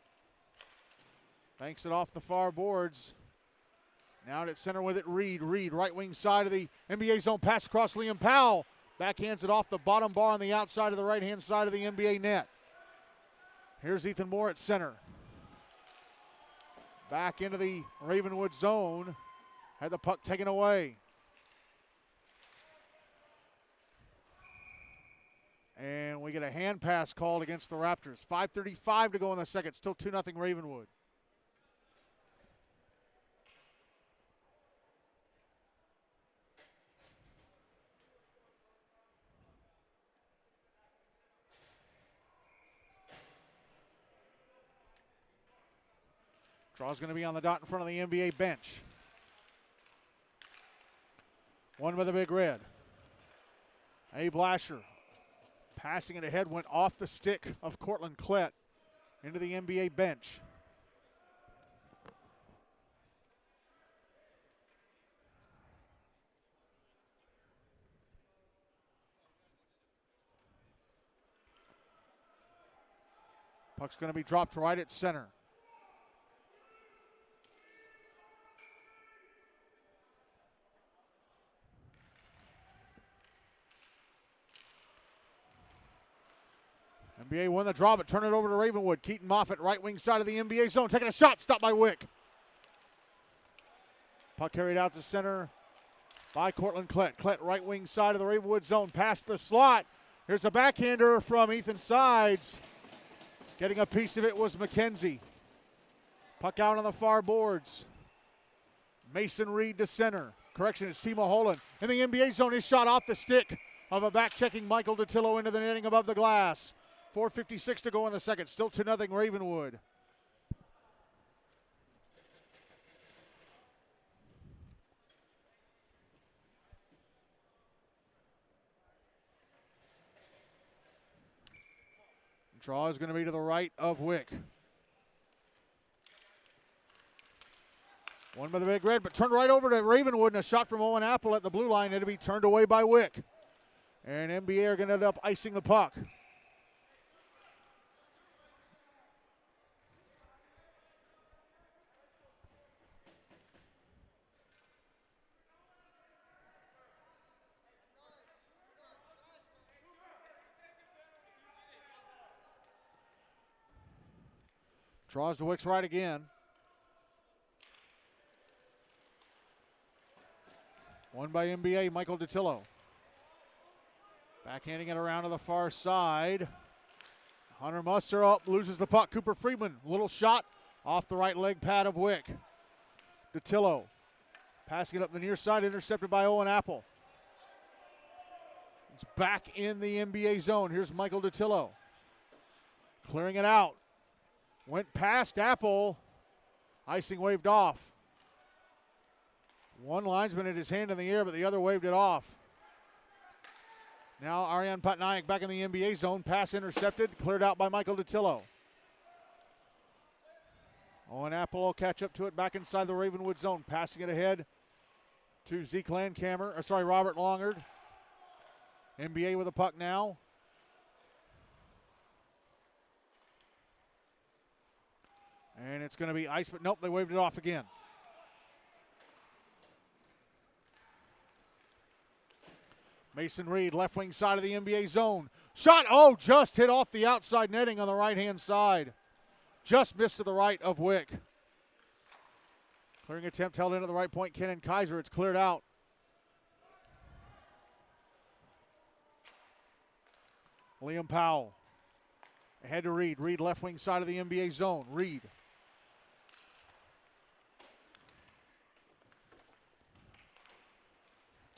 Banks it off the far boards. Now at center with it, Reed. Reed, right wing side of the NBA zone. Pass across Liam Powell. Backhands it off the bottom bar on the outside of the right-hand side of the NBA net. Here's Ethan Moore at center. Back into the Ravenwood zone. Had the puck taken away. And we get a hand pass called against the Raptors. 5:35 to go in the second. Still 2-0 Ravenwood. Draw's going to be on the dot in front of the NBA bench. One by the Big Red. Abe Lasher passing it ahead, went off the stick of Cortland Klett into the NBA bench. Puck's going to be dropped right at center. NBA won the draw, but turn it over to Ravenwood. Keaton Moffitt, right wing side of the NBA zone, taking a shot, stopped by Wick. Puck carried out to center by Cortland Klett. Klett, right wing side of the Ravenwood zone, past the slot. Here's a backhander from Ethan Sides. Getting a piece of it was McKenzie. Puck out on the far boards. Mason Reed to center. Correction, it's Timo Holland. In the NBA zone, his shot off the stick of a back-checking Michael DeTillo into the netting above the glass. 4:56 to go in the second. Still 2-0 Ravenwood. Draw is going to be to the right of Wick. One by the Big Red, but turned right over to Ravenwood, and a shot from Owen Apple at the blue line. It'll be turned away by Wick. And NBA are going to end up icing the puck. Draws to Wick's right again. One by NBA, Michael DeTillo. Backhanding it around to the far side. Hunter Muster up, loses the puck. Cooper Friedman, little shot off the right leg pad of Wick. DeTillo passing it up the near side, intercepted by Owen Apple. It's back in the NBA zone. Here's Michael DeTillo. Clearing it out. Went past Apple. Icing waved off. One linesman had his hand in the air, but the other waved it off. Now Ariane Patnaik back in the NBA zone. Pass intercepted, cleared out by Michael DeTillo. Owen Apple will catch up to it back inside the Ravenwood zone. Passing it ahead to Zeke Landcamer, Robert Longard. NBA with the puck now. And it's going to be ice, but nope, they waved it off again. Mason Reed, left wing side of the NBA zone. Shot, just hit off the outside netting on the right-hand side. Just missed to the right of Wick. Clearing attempt held into the right point, Kenan Kaiser. It's cleared out. Liam Powell. Ahead to Reed. Reed, left wing side of the NBA zone. Reed.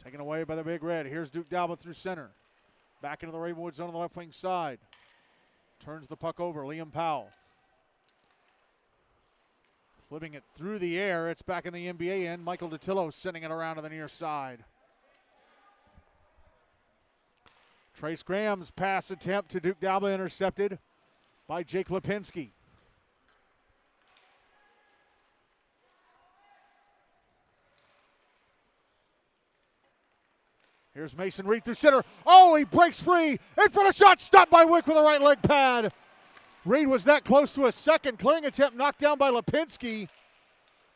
Taken away by the Big Red. Here's Duke Dalba through center. Back into the Ravenwood zone on the left wing side. Turns the puck over. Liam Powell. Flipping it through the air. It's back in the NBA end. Michael DeTillo sending it around to the near side. Trace Graham's pass attempt to Duke Dalba intercepted by Jake Lipinski. Here's Mason Reed through center. Oh, he breaks free. In front of shot, stopped by Wick with a right leg pad. Reed was that close to a second. Clearing attempt knocked down by Lipinski.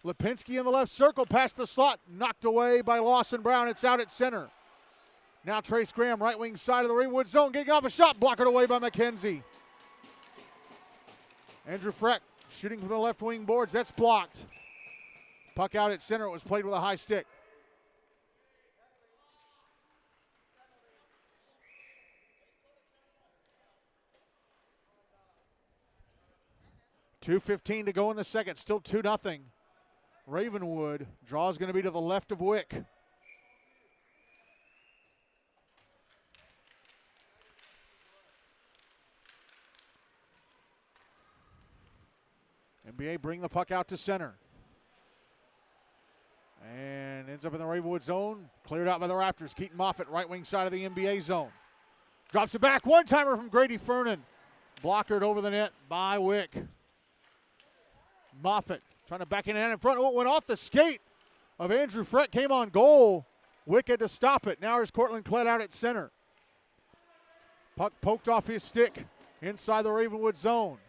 Lipinski in the left circle past the slot. Knocked away by Lawson Brown. It's out at center. Now Trace Graham, right wing side of the Ravenwood zone, getting off a shot. Blocked away by McKenzie. Andrew Freck shooting from the left wing boards. That's blocked. Puck out at center. It was played with a high stick. .2:15 to go in the second. Still 2-0. Ravenwood. Draw is going to be to the left of Wick. NBA bring the puck out to center. And ends up in the Ravenwood zone. Cleared out by the Raptors. Keaton Moffitt, right wing side of the NBA zone. Drops it back. One-timer from Grady Fernan. Blockered over the net by Wick. Moffitt trying to back in front. Oh, it went off the skate of Andrew Freck. Came on goal. Wick had to stop it. Now here's Cortland Klett out at center. Puck poked off his stick inside the Ravenwood zone.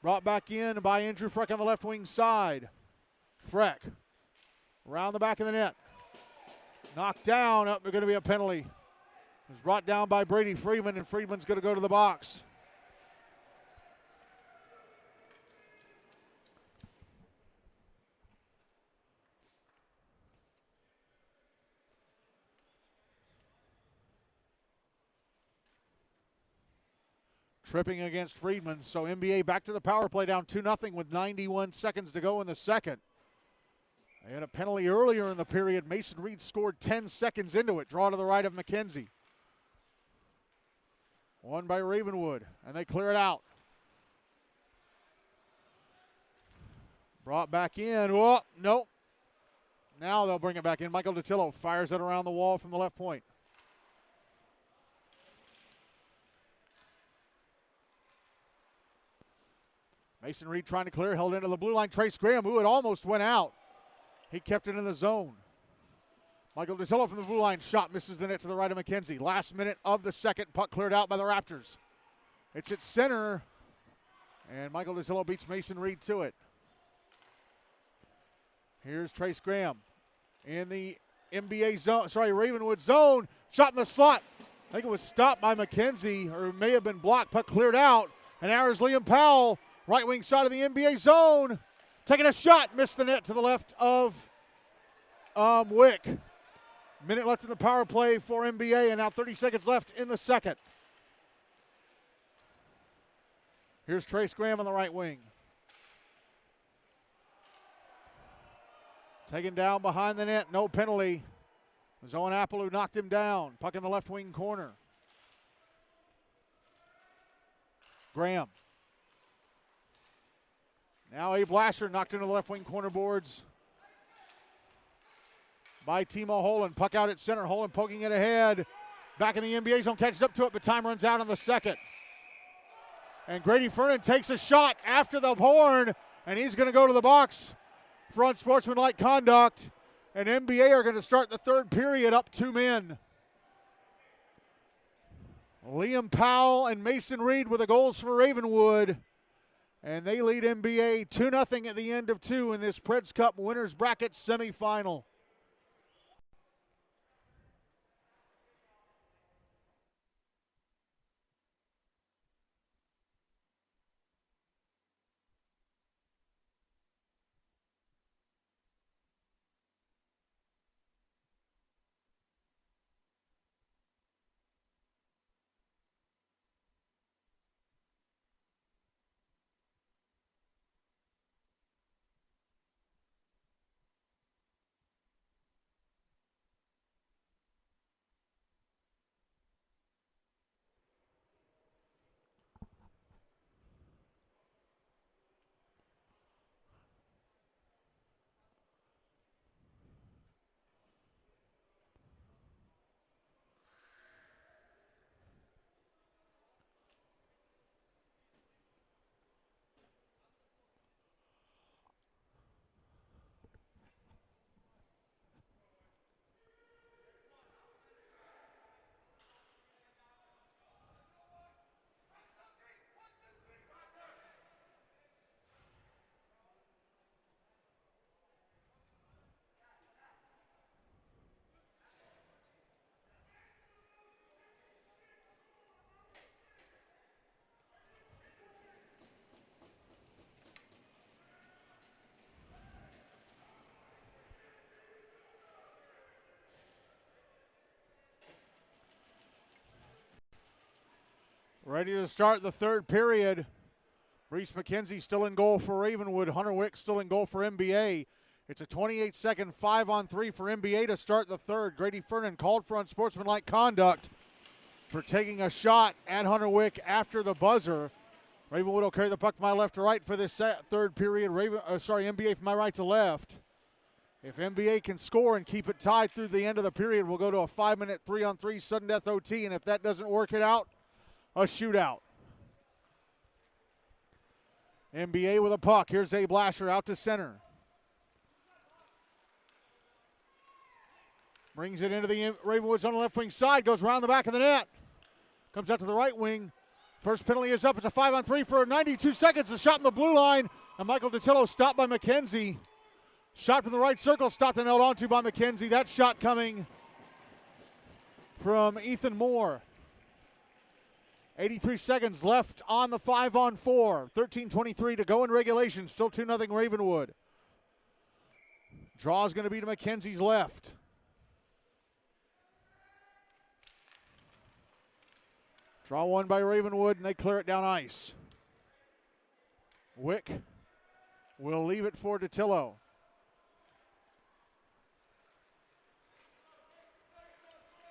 Brought back in by Andrew Freck on the left wing side. Freck around the back of the net. Knocked down. Up, there's going to be a penalty. It was brought down by Brady Freeman, and Freeman's going to go to the box. Tripping against Friedman, so NBA back to the power play, down 2-0 with 91 seconds to go in the second. They had a penalty earlier in the period. Mason Reed scored 10 seconds into it. Draw to the right of McKenzie. Won by Ravenwood, and they clear it out. Brought back in. Oh, nope. Now they'll bring it back in. Michael Datillo fires it around the wall from the left point. Mason Reed trying to clear, held into the blue line. Trace Graham, who it almost went out. He kept it in the zone. Michael Datillo from the blue line, shot misses the net to the right of McKenzie. Last minute of the second, puck cleared out by the Raptors. It's at center, and Michael Datillo beats Mason Reed to it. Here's Trace Graham in the NBA zone, Ravenwood zone. Shot in the slot. I think it was stopped by McKenzie, or it may have been blocked. Puck cleared out, and now is Liam Powell. Right wing side of the NBA zone. Taking a shot. Missed the net to the left of Wick. Minute left in the power play for NBA, and now 30 seconds left in the second. Here's Trace Graham on the right wing. Taken down behind the net. No penalty. It was Owen Apple who knocked him down. Puck in the left wing corner. Graham. Now Abe Lasher knocked into the left wing corner boards by Timo Holland. Puck out at center. Holland poking it ahead. Back in the NBA zone, catches up to it, but time runs out on the second. And Grady Fernan takes a shot after the horn, and he's going to go to the box for unsportsmanlike conduct. And NBA are going to start the third period up 2 men. Liam Powell and Mason Reed with the goals for Ravenwood. And they lead NBA 2-0 at the end of 2 in this Preds Cup Winners Bracket semifinal. Ready to start the third period. Reese McKenzie still in goal for Ravenwood. Hunter Wick still in goal for MBA. It's a 28-second 5-on-3 for MBA to start the third. Grady Fernan called for unsportsmanlike conduct for taking a shot at Hunter Wick after the buzzer. Ravenwood will carry the puck to my left to right for this third period. MBA from my right to left. If MBA can score and keep it tied through the end of the period, we'll go to a 5-minute 3-on-3 sudden death OT, and if that doesn't work it out, a shootout. MBA with a puck. Here's Abe Lasher out to center. Brings it into the Ravenwood's on the left wing side. Goes around the back of the net. Comes out to the right wing. First penalty is up. It's a 5-on-3 for 92 seconds. The shot in the blue line. And Michael Datillo stopped by McKenzie. Shot from the right circle. Stopped and held onto by McKenzie. That shot coming from Ethan Moore. 83 seconds left on the 5-on-4. 13:23 to go in regulation. Still 2-0 Ravenwood. Draw is going to be to McKenzie's left. Draw one by Ravenwood, and they clear it down ice. Wick will leave it for Datillo.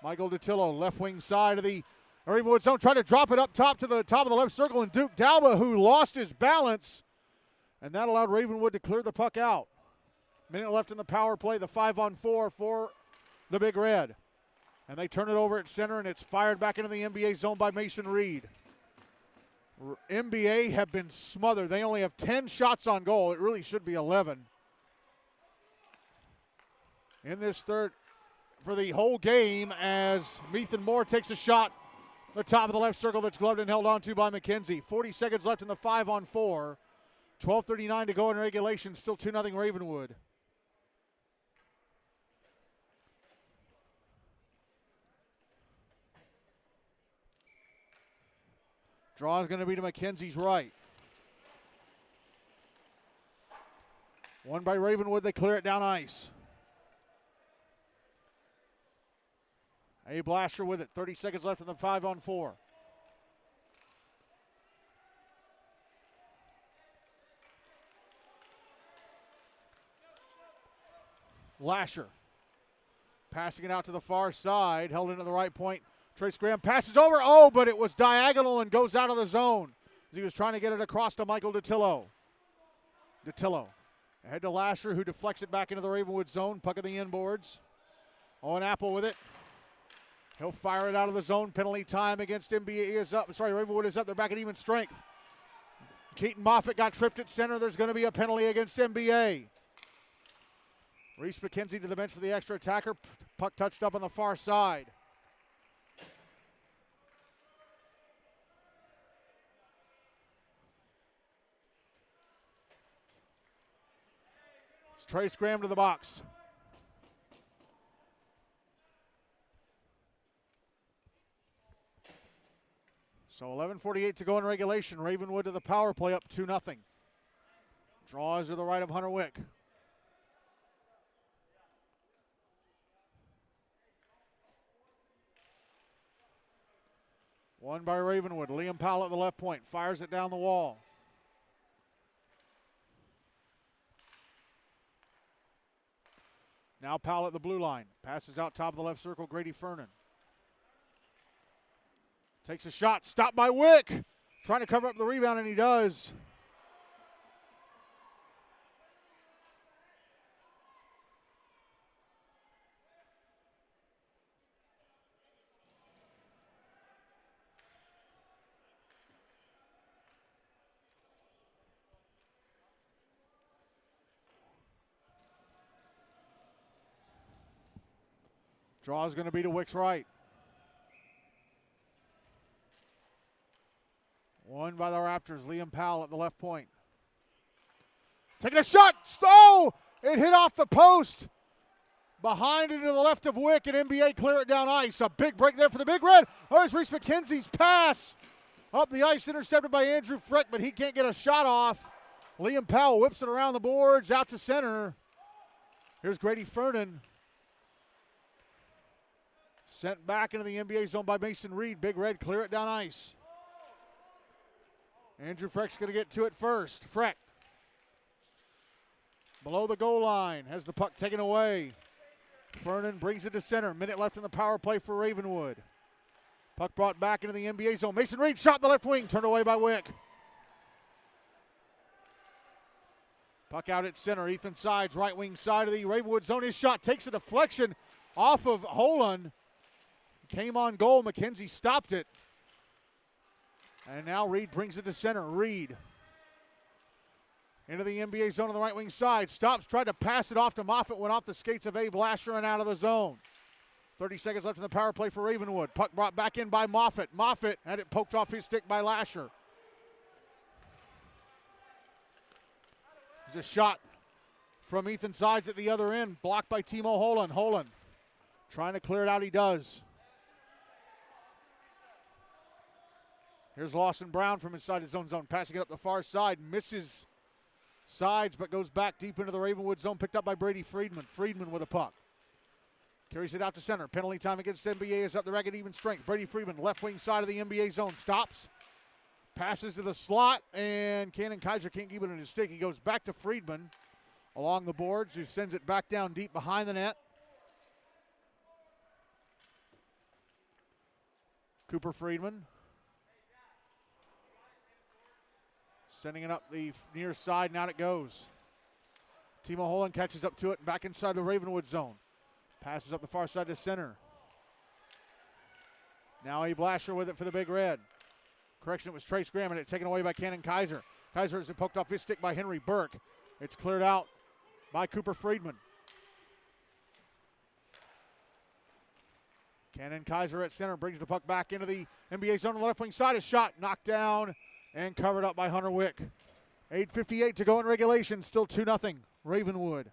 Michael Datillo, left wing side of the Ravenwood zone, trying to drop it up top to the top of the left circle, and Duke Dalba, who lost his balance, and that allowed Ravenwood to clear the puck out. Minute left in the power play, the 5-on-4 for the Big Red. And they turn it over at center, and it's fired back into the NBA zone by Mason Reed. NBA have been smothered. They only have 10 shots on goal. It really should be 11. In this third for the whole game, as Ethan Moore takes a shot the top of the left circle that's gloved and held onto by McKenzie. 40 seconds left in the 5-on-4. 12:39 to go in regulation. Still 2-0 Ravenwood. Draw is going to be to McKenzie's right. One by Ravenwood. They clear it down ice. Abe Lasher with it. 30 seconds left in the 5-on-4. Lasher passing it out to the far side. Held into the right point. Trace Graham passes over. Oh, but it was diagonal and goes out of the zone. He was trying to get it across to Michael Datillo. Datillo ahead to Lasher, who deflects it back into the Ravenwood zone. Puck in the inboards. Owen Apple with it. He'll fire it out of the zone. Penalty time against NBA is up. Ravenwood is up. They're back at even strength. Keaton Moffitt got tripped at center. There's going to be a penalty against NBA. Reese McKenzie to the bench for the extra attacker. Puck touched up on the far side. It's Trace Graham to the box. So 11:48 to go in regulation. Ravenwood to the power play, up 2-0. Draws to the right of Hunter Wick. One by Ravenwood. Liam Powell at the left point. Fires it down the wall. Now Powell at the blue line. Passes out top of the left circle. Grady Fernan. Takes a shot, stopped by Wick. Trying to cover up the rebound, and he does. Draw is going to be to Wick's right. One by the Raptors, Liam Powell at the left point. Taking a shot, oh! It hit off the post. Behind it to the left of Wick, and NBA clear it down ice. A big break there for the Big Red. Oh, there's Reese McKenzie's pass. Up the ice, intercepted by Andrew Freck, but he can't get a shot off. Liam Powell whips it around the boards, out to center. Here's Grady Fernan. Sent back into the NBA zone by Mason Reed. Big Red clear it down ice. Andrew Freck's going to get to it first. Freck below the goal line, has the puck taken away. Fernan brings it to center. Minute left in the power play for Ravenwood. Puck brought back into the NBA zone. Mason Reed shot in the left wing, turned away by Wick. Puck out at center. Ethan Sides, right wing side of the Ravenwood zone. His shot takes a deflection off of Holland. Came on goal. McKenzie stopped it. And now Reed brings it to center. Reed into the NBA zone on the right wing side. Stops, tried to pass it off to Moffitt. Went off the skates of Abe Lasher and out of the zone. 30 seconds left in the power play for Ravenwood. Puck brought back in by Moffitt. Moffitt had it poked off his stick by Lasher. There's a shot from Ethan Sides at the other end. Blocked by Timo Holland. Holland trying to clear it out. He does. Here's Lawson Brown from inside his own zone. Passing it up the far side. Misses Sides, but goes back deep into the Ravenwood zone. Picked up by Brady Friedman. Friedman with a puck. Carries it out to center. Penalty time against NBA is up the ragged even strength. Brady Friedman, left wing side of the NBA zone. Stops. Passes to the slot, and Cannon Kaiser can't keep it in his stick. He goes back to Friedman along the boards, who sends it back down deep behind the net. Cooper Friedman sending it up the near side, and out it goes. Timo Holland catches up to it and back inside the Ravenwood zone. Passes up the far side to center. Now Abe Lasher with it for the Big Red. Correction, it was Trace Graham, and it's taken away by Cannon Kaiser. Kaiser has it poked off his stick by Henry Burke. It's cleared out by Cooper Friedman. Cannon Kaiser at center brings the puck back into the NBA zone on the left wing side. A shot knocked down and covered up by Hunter Wick. 8:58 to go in regulation. Still 2-0 Ravenwood.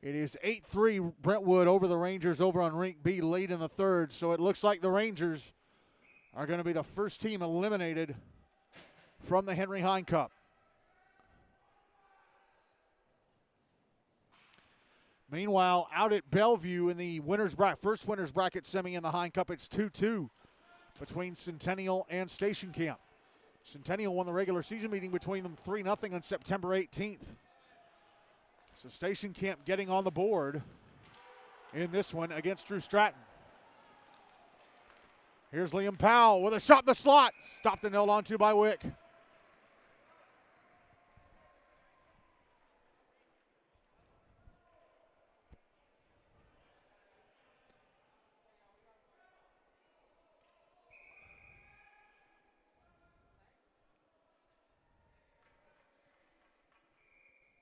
It is 8-3 Brentwood over the Rangers over on Rink B late in the third. So it looks like the Rangers are going to be the first team eliminated from the Henry Hine Cup. Meanwhile, out at Bellevue in the first winners bracket semi in the Hine Cup, it's 2-2 between Centennial and Station Camp. Centennial won the regular season meeting between them 3-0 on September 18th. So Station Camp getting on the board in this one against Drew Stratton. Here's Liam Powell with a shot in the slot. Stopped and held onto by Wick.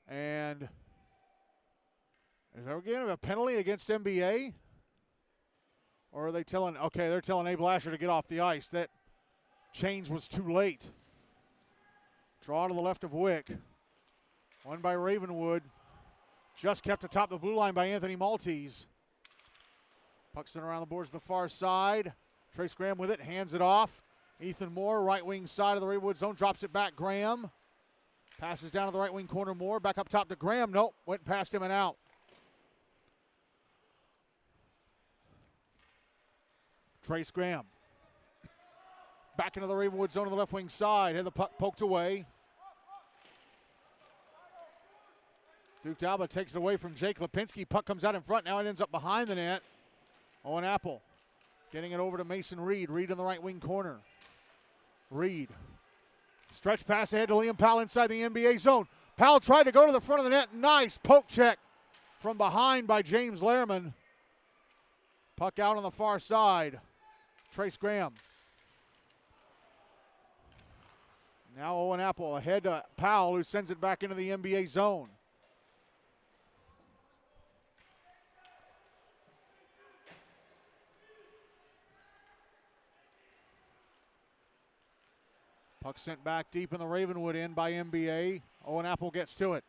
And is there again a penalty against NBA? Or are they telling, okay, they're telling Abe Lasher to get off the ice. That change was too late. Draw to the left of Wick. Won by Ravenwood. Just kept atop the blue line by Anthony Maltese. Puck sent around the boards to the far side. Trace Graham with it, hands it off. Ethan Moore, right wing side of the Ravenwood zone, drops it back. Graham passes down to the right wing corner. Moore back up top to Graham. Nope, went past him and out. Trace Graham. Back into the Ravenwood zone on the left wing side. Had the puck poked away. Duke Alba takes it away from Jake Lipinski. Puck comes out in front. Now it ends up behind the net. Owen Apple getting it over to Mason Reed. Reed in the right wing corner. Reed. Stretch pass ahead to Liam Powell inside the NBA zone. Powell tried to go to the front of the net. Nice poke check from behind by James Lehrman. Puck out on the far side. Trace Graham. Now Owen Apple ahead to Powell, who sends it back into the NBA zone. Puck sent back deep in the Ravenwood end by NBA. Owen Apple gets to it.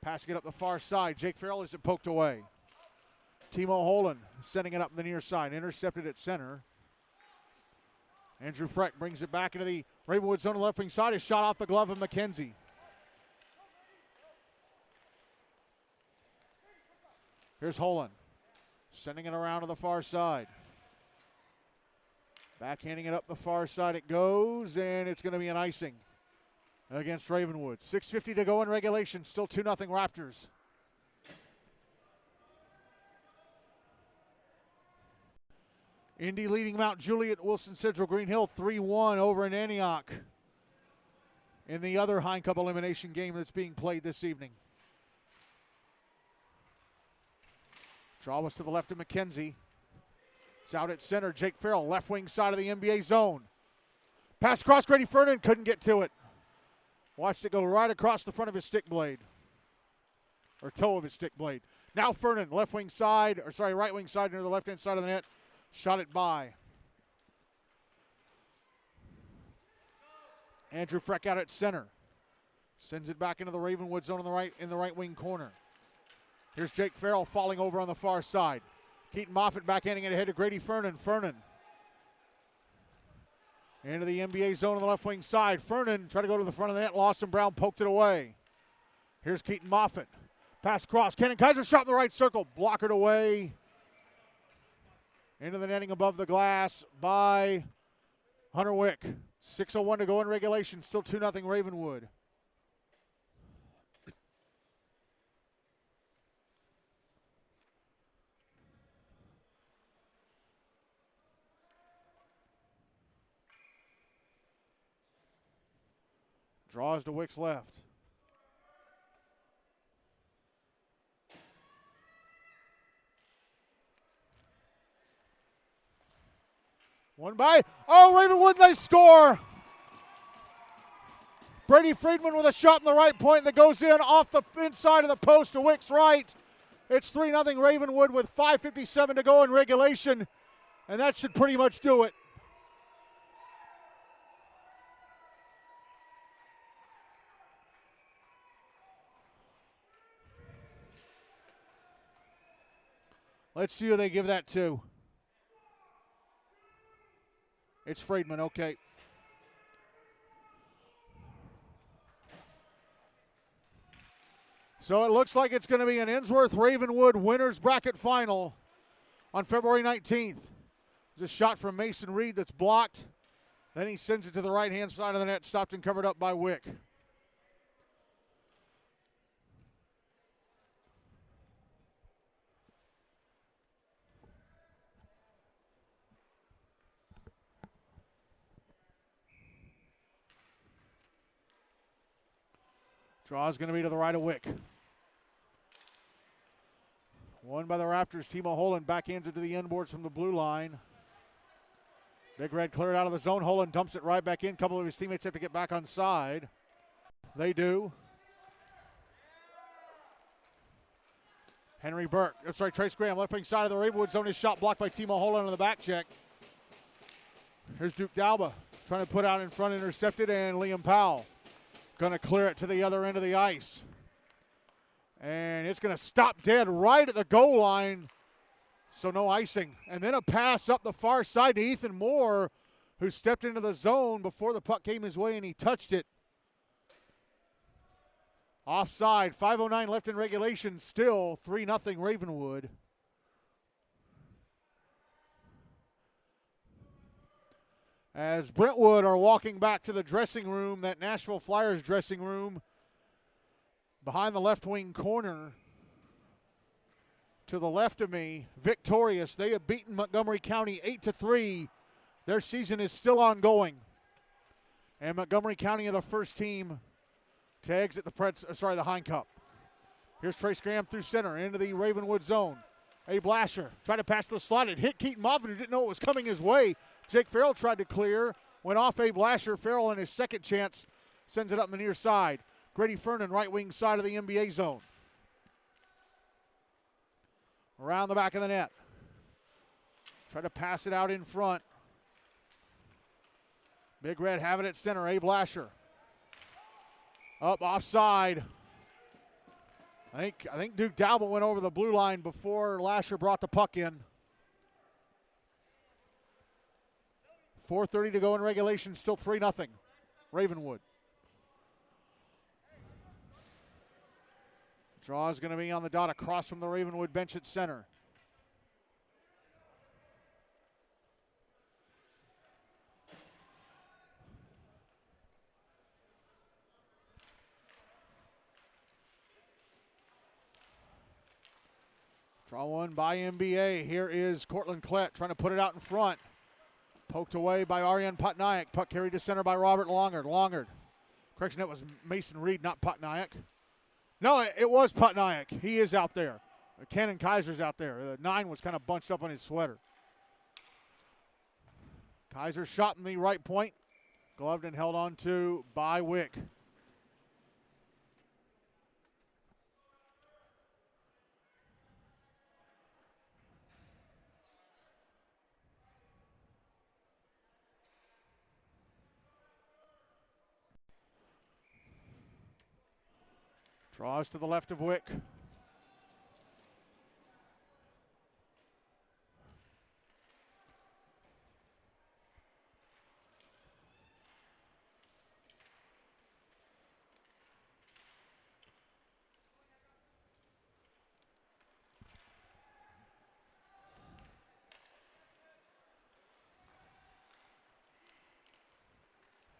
Passing it up the far side. Jake Farrell has it poked away. Timo Holland sending it up the near side. Intercepted at center. Andrew Freck brings it back into the Ravenwood zone on the left wing side. Is shot off the glove of McKenzie. Here's Holland sending it around to the far side. Backhanding it up the far side it goes, and it's going to be an icing against Ravenwood. 6:50 to go in regulation. Still 2-0 Raptors. Indy leading Mount Juliet, Wilson Central Green Hill 3-1 over in Antioch in the other Hein Cup elimination game that's being played this evening. Draw was to the left of McKenzie. It's out at center. Jake Farrell, left wing side of the NBA zone. Pass across, Grady Fernan couldn't get to it. Watched it go right across the front of his stick blade. Or toe of his stick blade. Now Fernan, right wing side near the left-hand side of the net. Shot it by. Andrew Freck out at center. Sends it back into the Ravenwood zone in the right wing corner. Here's Jake Farrell falling over on the far side. Keaton Moffitt backhanding it ahead to Grady Fernan. Fernan into the NBA zone on the left wing side. Fernan tried to go to the front of the net. Lawson Brown poked it away. Here's Keaton Moffitt. Pass across. Kenan Kaiser shot in the right circle. Blockered away. Into the netting above the glass by Hunter Wick. 6:01 to go in regulation. Still 2-0 Ravenwood. Draws to Wick's left. One by, Ravenwood, they score! Brady Friedman with a shot in the right point that goes in off the inside of the post to Wick's right. It's 3-0 Ravenwood with 5:57 to go in regulation, and that should pretty much do it. Let's see who they give that to. It's Friedman, okay. So it looks like it's going to be an Ensworth Ravenwood winners bracket final on February 19th. There's a shot from Mason Reed that's blocked. Then he sends it to the right-hand side of the net, stopped and covered up by Wick. Draw is going to be to the right of Wick. Won by the Raptors. Timo Holland backhands it to the inboards from the blue line. Big Red cleared out of the zone. Holland dumps it right back in. A couple of his teammates have to get back on side. They do. Trace Graham, left wing side of the Ravenwood zone. His shot blocked by Timo Holland on the back check. Here's Duke Dalba trying to put out in front, intercepted, and Liam Powell going to clear it to the other end of the ice. And it's going to stop dead right at the goal line, so no icing. And then a pass up the far side to Ethan Moore, who stepped into the zone before the puck came his way, and he touched it. Offside, 5:09 left in regulation, still 3-0 Ravenwood. As Brentwood are walking back to the dressing room, that Nashville Flyers dressing room, behind the left wing corner, to the left of me, victorious. They have beaten Montgomery County 8-3. Their season is still ongoing. And Montgomery County are the first team to exit the Hein Cup. Here's Trace Graham through center into the Ravenwood zone. Abe Lasher tried to pass the slot. It hit Keaton Moffitt, who didn't know it was coming his way. Jake Farrell tried to clear, went off Abe Lasher. Farrell in his second chance sends it up the near side. Grady Fernan, right wing side of the NBA zone. Around the back of the net. Try to pass it out in front. Big Red have it at center. Abe Lasher. Up offside. I think Duke Dalba went over the blue line before Lasher brought the puck in. 4:30 to go in regulation, still 3-0 Ravenwood. Draw is going to be on the dot across from the Ravenwood bench at center. Draw one by NBA. Here is Cortland Klett trying to put it out in front. Poked away by Aryan Patnaik. Puck carried to center by Robert Longard. Correction, that was Mason Reed, not Patnaik. No, it was Patnaik. He is out there. Cannon Kaiser's out there. The 9 was kind of bunched up on his sweater. Kaiser shot in the right point. Gloved and held on to by Wick. Draws to the left of Wick.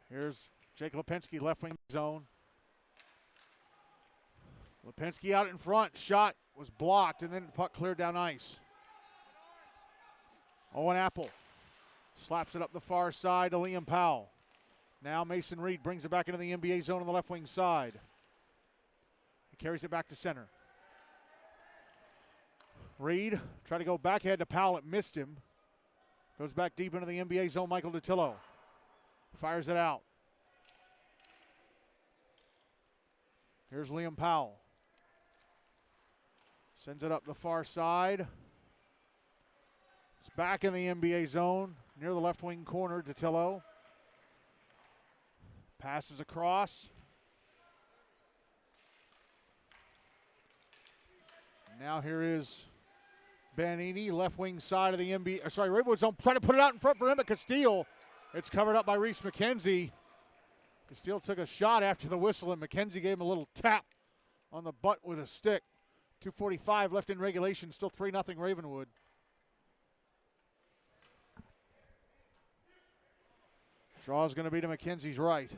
Here's Jake Lipinski, left wing zone. Lipinski out in front. Shot was blocked, and then the puck cleared down ice. Owen Apple slaps it up the far side to Liam Powell. Now Mason Reed brings it back into the NBA zone on the left wing side. He carries it back to center. Reed tried to go back ahead to Powell. It missed him. Goes back deep into the NBA zone. Michael DeTillo fires it out. Here's Liam Powell. Sends it up the far side. It's back in the NBA zone near the left wing corner. DeTillo passes across. Now here is Ben Eady, left wing side of the Ravenwood zone, trying to put it out in front for him, but Castile. It's covered up by Reese McKenzie. Castile took a shot after the whistle, and McKenzie gave him a little tap on the butt with a stick. 2:45 left in regulation, still 3-0 Ravenwood. Draw is going to be to McKenzie's right.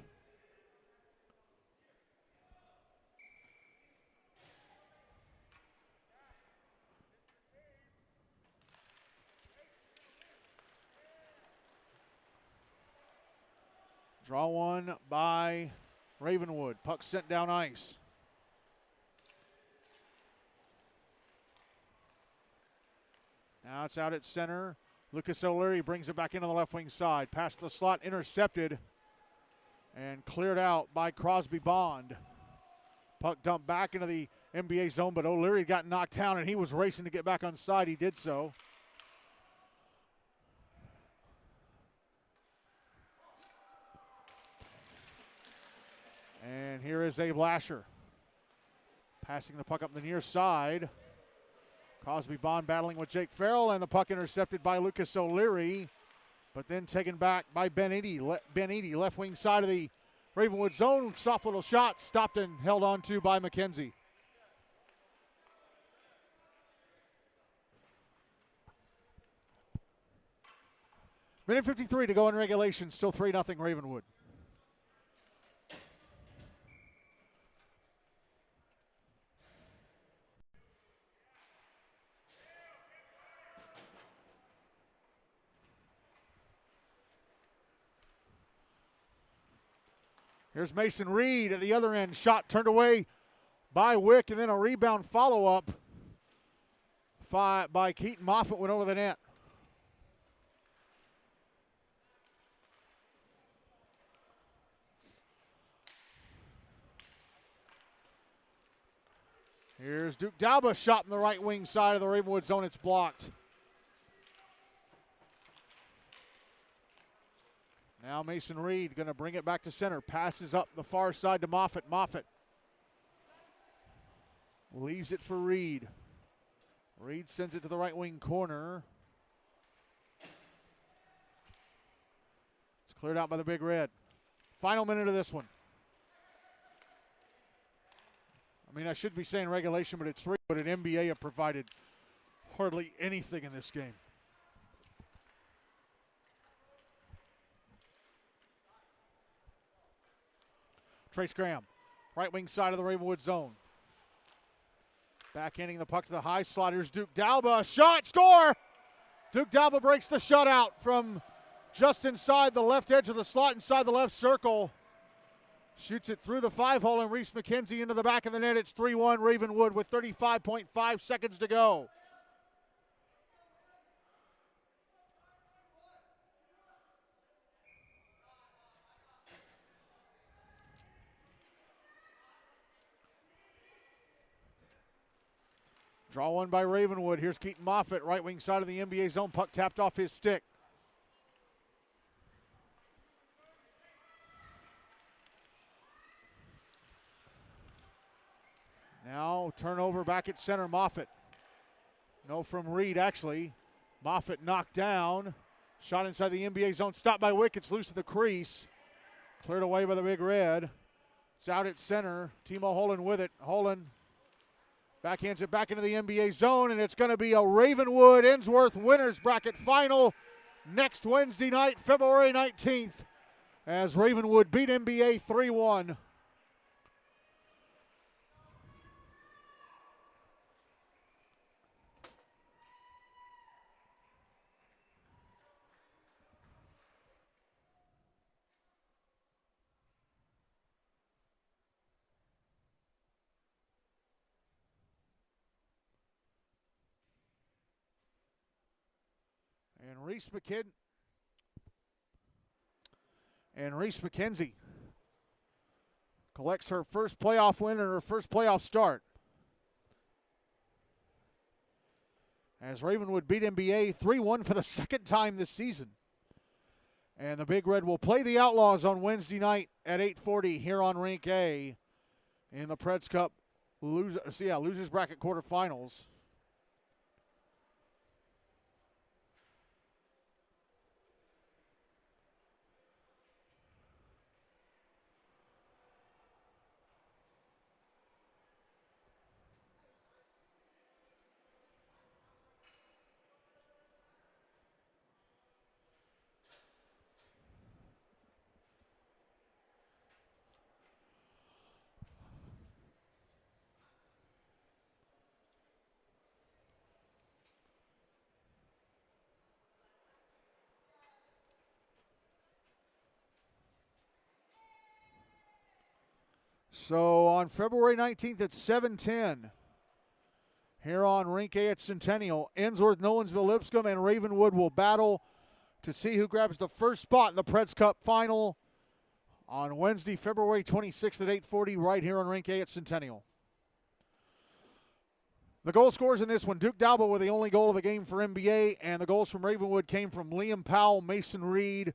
Draw one by Ravenwood. Puck sent down ice. Now it's out at center. Lucas O'Leary brings it back into the left wing side. Past the slot, intercepted and cleared out by Crosby Bond. Puck dumped back into the NBA zone, but O'Leary got knocked down and he was racing to get back on side. He did so. And here is Abe Lasher. Passing the puck up the near side. Crosby Bond battling with Jake Farrell, and the puck intercepted by Lucas O'Leary, but then taken back by Ben Eady. Ben Eady, left wing side of the Ravenwood zone. Soft little shot, stopped and held on to by McKenzie. Minute 53 to go in regulation, still 3-0 Ravenwood. Here's Mason Reed at the other end. Shot turned away by Wick, and then a rebound follow-up by Keaton Moffitt went over the net. Here's Duke Dalba, shot in the right wing side of the Ravenwood zone. It's blocked. Now Mason Reed going to bring it back to center. Passes up the far side to Moffitt. Moffitt leaves it for Reed. Reed sends it to the right wing corner. It's cleared out by the Big Red. Final minute of this one. I mean, I should be saying regulation, but it's but an NBA have provided hardly anything in this game. Trace Graham, right wing side of the Ravenwood zone. Backhanding the puck to the high sliders. Duke Dalba, shot, score! Duke Dalba breaks the shutout from just inside the left edge of the slot, inside the left circle. Shoots it through the 5-hole, and Reese McKenzie into the back of the net. It's 3-1 Ravenwood with 35.5 seconds to go. Draw one by Ravenwood. Here's Keaton Moffitt, right wing side of the NBA zone. Puck tapped off his stick. Now turnover back at center, Moffitt. No from Reed, actually. Moffitt knocked down. Shot inside the NBA zone. Stopped by Wickets, loose to the crease. Cleared away by the Big Red. It's out at center. Timo Holland with it. Holland backhands it back into the NBA zone, and it's going to be a Ravenwood Ensworth winners bracket final next Wednesday night, February 19th, as Ravenwood beat NBA 3-1. And Reese McKenzie collects her first playoff win and her first playoff start, as Ravenwood beat NBA 3-1 for the second time this season. And the Big Red will play the Outlaws on Wednesday night at 8:40 here on Rink A in the Preds Cup losers bracket quarterfinals. So on February 19th at 7:10, here on Rink A at Centennial, Ensworth, Nolensville, Lipscomb, and Ravenwood will battle to see who grabs the first spot in the Preds Cup final on Wednesday, February 26th at 8:40, right here on Rink A at Centennial. The goal scorers in this one, Duke Dalba with the only goal of the game for NBA, and the goals from Ravenwood came from Liam Powell, Mason Reed,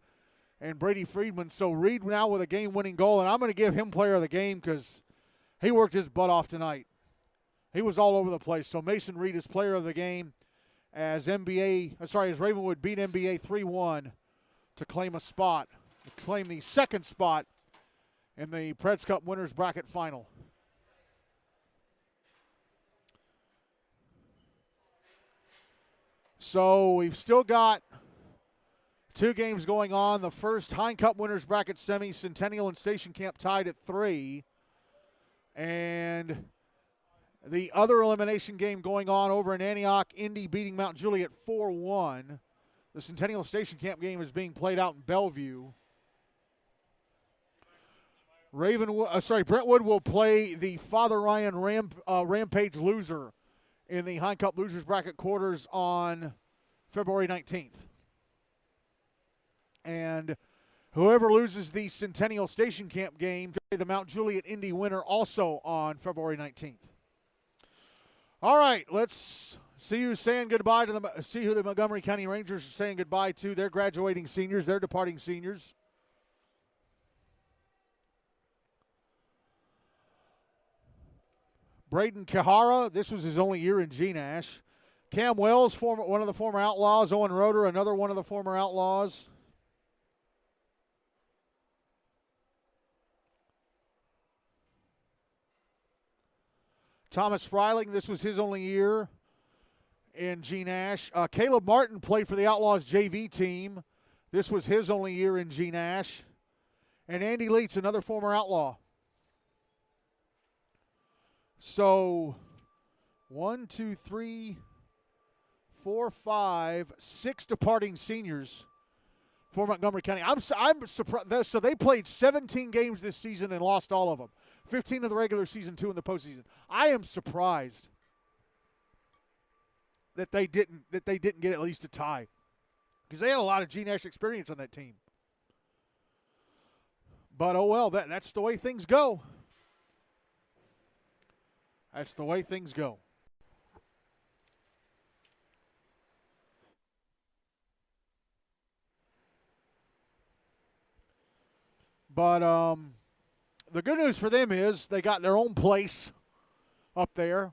and Brady Friedman. So Reed now with a game-winning goal, and I'm going to give him player of the game because he worked his butt off tonight. He was all over the place. So Mason Reed is player of the game as Ravenwood beat NBA 3-1 to claim the second spot in the Preds Cup winners bracket final. So we've still got two games going on. The first Hein Cup winners bracket semi, Centennial and Station Camp tied at 3. And the other elimination game going on over in Antioch, Indy beating Mount Juliet 4-1. The Centennial Station Camp game is being played out in Bellevue. Brentwood will play the Father Ryan Rampage loser in the Hein Cup losers bracket quarters on February 19th. And whoever loses the Centennial Station Camp game, the Mount Juliet Indy winner also on February 19th. All right, let's see who's saying goodbye to see who the Montgomery County Rangers are saying goodbye to. Their graduating seniors, their departing seniors. Braden Kahara, this was his only year in GNASH. Cam Wells, one of the former Outlaws. Owen Roeder, another one of the former Outlaws. Thomas Freiling, this was his only year in GNASH. Caleb Martin played for the Outlaws JV team. This was his only year in GNASH. And Andy Leach, another former Outlaw. So 1, 2, 3, 4, 5, 6 departing seniors for Montgomery County. I'm surprised. So they played 17 games this season and lost all of them. 15 in the regular season, 2 in the postseason. I am surprised that they didn't get at least a tie, because they had a lot of GNASH experience on that team. But oh well, that's the way things go. That's the way things go. But the good news for them is they got their own place up there,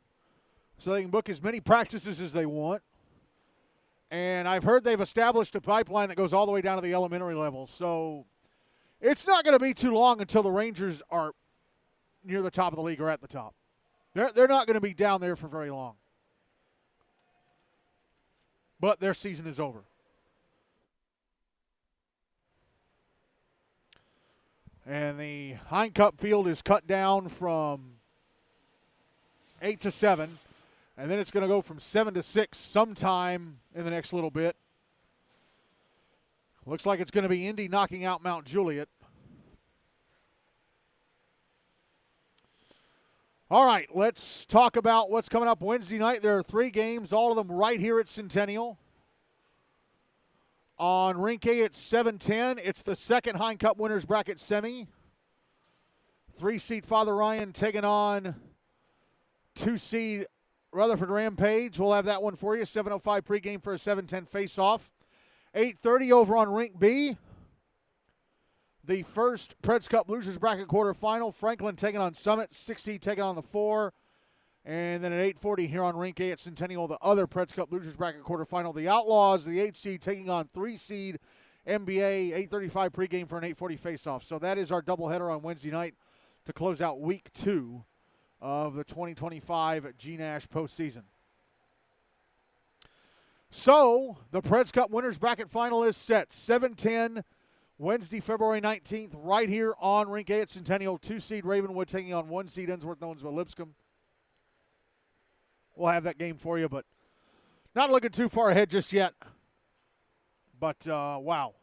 so they can book as many practices as they want. And I've heard they've established a pipeline that goes all the way down to the elementary level. So it's not going to be too long until the Rangers are near the top of the league or at the top. They're not going to be down there for very long. But their season is over. And the Hine Cup field is cut down from 8 to 7. And then it's going to go from 7 to 6 sometime in the next little bit. Looks like it's going to be Indy knocking out Mount Juliet. All right, let's talk about what's coming up Wednesday night. There are 3 games, all of them right here at Centennial. On Rink A, it's 7:10. It's the second Hine Cup Winners Bracket Semi. 3-seed Father Ryan taking on 2-seed Rutherford Rampage. We'll have that one for you. 7:05 pregame for a 7:10 face-off. 8:30 over on Rink B. The first Preds Cup Losers Bracket quarterfinal. Franklin taking on Summit. 6-seed taking on the 4. And then at 8:40 here on Rink A at Centennial, the other Preds Cup Losers Bracket quarterfinal. The Outlaws, the 8-seed, taking on 3-seed NBA. 8:35 pregame for an 8:40 face-off. So that is our doubleheader on Wednesday night to close out Week 2 of the 2025 GNASH postseason. So the Preds Cup Winners Bracket final is set. 7:10 Wednesday, February 19th, right here on Rink A at Centennial. 2-seed Ravenwood taking on 1-seed Ensworth, Nowensville, Lipscomb. We'll have that game for you, but not looking too far ahead just yet. But, wow.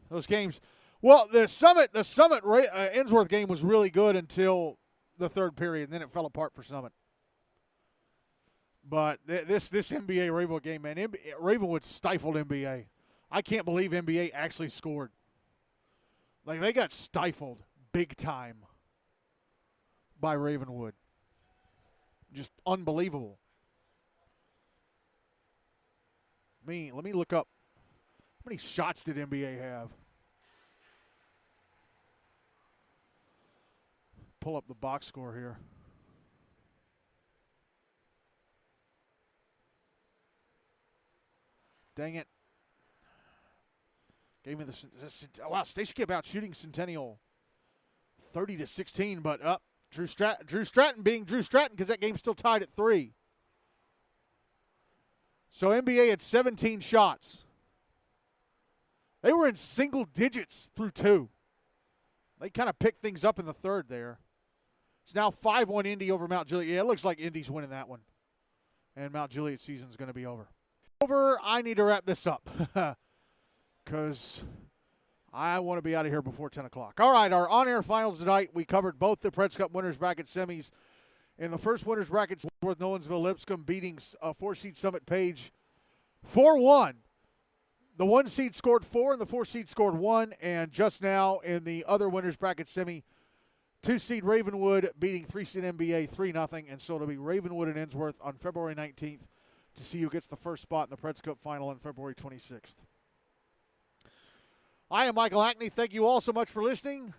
Those games. Well, the Summit Ensworth game was really good until the third period, and then it fell apart for Summit. But this NBA Ravenwood game, man, Ravenwood stifled NBA. I can't believe NBA actually scored. Like, they got stifled big time by Ravenwood. Just unbelievable. Let me look up. How many shots did NBA have? Pull up the box score here. Dang it. Gave me this. Wow, Stacey kept out shooting Centennial 30-16, but up. Drew Stratton being Drew Stratton because that game's still tied at 3. So NBA had 17 shots. They were in single digits through 2. They kind of picked things up in the third there. It's now 5-1 Indy over Mount Juliet. Yeah, it looks like Indy's winning that one. And Mount Juliet's season's going to be over. I need to wrap this up because I want to be out of here before 10 o'clock. All right, our on-air finals tonight, we covered both the Preds Cup Winners Bracket semis. In the first Winners Bracket, Ensworth, Nowensville, Lipscomb beating 4-seed Summit Page 4-1. The 1-seed scored 4 and the 4-seed scored 1. And just now in the other Winners Bracket semi, 2-seed Ravenwood beating 3-seed NBA 3-0. And so it'll be Ravenwood and Ensworth on February 19th to see who gets the first spot in the Preds Cup final on February 26th. I am Michael Hackney. Thank you all so much for listening.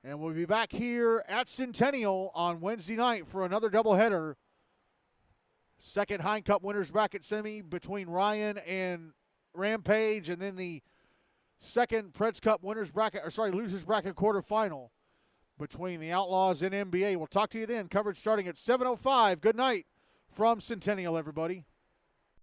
And we'll be back here at Centennial on Wednesday night for another doubleheader. Second Hine Cup Winners Bracket semi between Ryan and Rampage, and then the second Preds Cup Losers Bracket quarterfinal between the Outlaws and NBA. We'll talk to you then. Coverage starting at 7:05. Good night from Centennial, everybody.